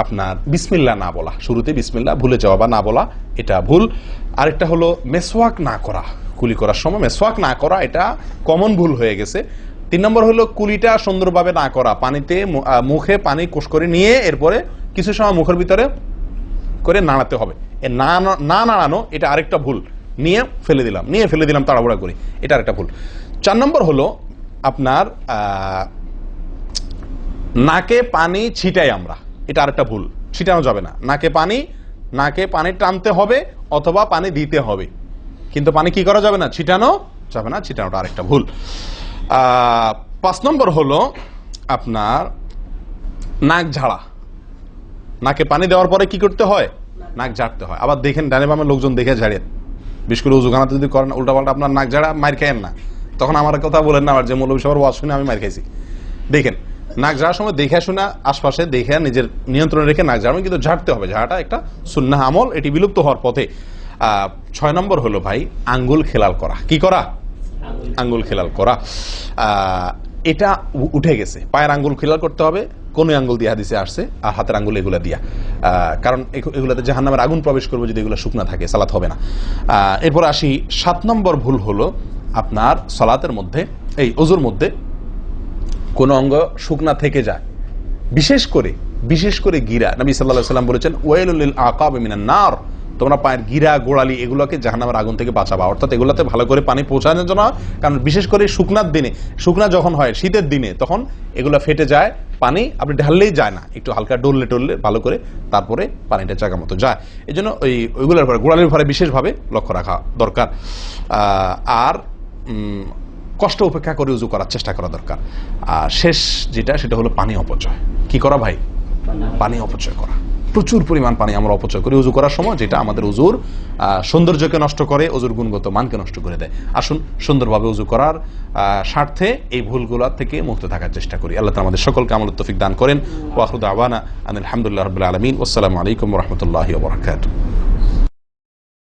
আপনার বিসমিল্লাহ না বলা, শুরুতে বিসমিল্লাহ ভুলে যাওয়া বা না বলা, এটা ভুল। আরেকটা হলো মেসওয়াক না করা, কুলি করার সময় মেসওয়াক না করা, এটা কমন ভুল হয়ে গেছে। 3 নম্বর হলো কুলিটা সুন্দরভাবে না করা, পানিতে মুখে পানি কোষ করে নিয়ে এরপরে কিছু সময় মুখের ভিতরে করে নাড়াতে হবে। না নাড়ানো, এটা আরেকটা ভুল। নিয়ে ফেলে দিলাম তাড়াহুড়া করে, এটা আরেকটা ভুল। 4 নম্বর হলো আপনার নাকে পানি ছিটাই আমরা, এটা আরেকটা ভুল। ছিটানো যাবে না। নাকে পানি টানতে হবে অথবা পানি দিতে হবে, কিন্তু পানি কি করা যাবে না? ছিটানো যাবে না। ছিটানোটা আরেকটা ভুল। 5 নম্বর হলো আপনার নাক ঝাড়া। নাকে পানি দেওয়ার পরে কি করতে হয়? নাক ঝাড়তে হয়। আবার দেখেন ডানে বামে লোকজন দেখে ঝাড়েন, বিশেষ করে উজুখানাতে যদি করেন উল্টাপাল্টা আপনার নাক ঝাড়া, মার খায়েন না। তখন আমার কথা বলেন না, আমার যে মৌলভী সবার ওয়াজ শুনে আমি মার খাইছি। দেখেন, নাক ঝাড়ার সময় দেখে শোনা, আশপাশে দেখে নিজের নিয়ন্ত্রণে রেখে নাক ঝাড়াবেন, কিন্তু ঝাড়তে হবে। ঝাড়াটা একটা সুন্নাহ আমল, এটি বিলুপ্ত হওয়ার পথে। 6 নম্বর হলো ভাই আঙ্গুল খেলাল করা। কি করা? আঙ্গুল খেলাল করা। এটা উঠে গেছে। পায়ের আঙ্গুল খেলাল করতে হবে, কোন আঙ্গুল দিয়ে হাদিসে আসছে, আর হাতের আঙ্গুল এগুলা দিয়া, কারণ এগুলাতে জাহান্নামের আগুন প্রবেশ করবে যদি এগুলো শুকনা থাকে, সালাত হবে না। এরপর আসি 7 নম্বর ভুল হলো আপনার সালাতের মধ্যে, এই ওযুর মধ্যে কোন অঙ্গ শুকনা থেকে যায়, বিশেষ করে গিরা। নবী সাল্লাল্লাহু আলাইহি ওয়াসাল্লাম বলেছেন ওয়াইলুল লিল আকাব মিনান নার, তোমরা পায়ের গিরা গোড়ালি এগুলোকে জাহান্নামের আগুন থেকে বাঁচাবা, অর্থাৎ এগুলোতে ভালো করে পানি পৌঁছানোর জন্য। কারণ বিশেষ করে শুকনার দিনে, শুকনা যখন হয় শীতের দিনে, তখন এগুলো ফেটে যায়, পানি আপনি ঢাললেই যায় না, একটু হালকা ডললে টললে ভালো করে তারপরে পানিটা জায়গা মতো যায়। এই জন্য ওইগুলোর পরে গোড়ালির পরে বিশেষভাবে লক্ষ্য রাখা দরকার। আর কষ্ট উপেক্ষা করে উজু করার চেষ্টা করা দরকার। আর শেষ যেটা, সেটা হলো পানি অপচয়। কি করা ভাই? পানি অপচয় করা। প্রচুর পরিমাণ পানি আমরা অপচয় করি উজু করার সময়, যেটা আমাদের উজুর সৌন্দর্যকে নষ্ট করে, উজুর গুণগত মানকে নষ্ট করে দেয়। আসুন সুন্দরভাবে উজু করার স্বার্থে এই ভুলগুলো থেকে মুক্ত থাকার চেষ্টা করি। আল্লাহ তাআলা আমাদের সকলকে আমলের তৌফিক দান করেন। ওয়া আখিরু দাওয়ানা আনিল হামদুলিল্লাহি রাব্বিল আলামিন। আসসালামু আলাইকুম ওয়া রাহমাতুল্লাহি ওয়া বারাকাতুহু।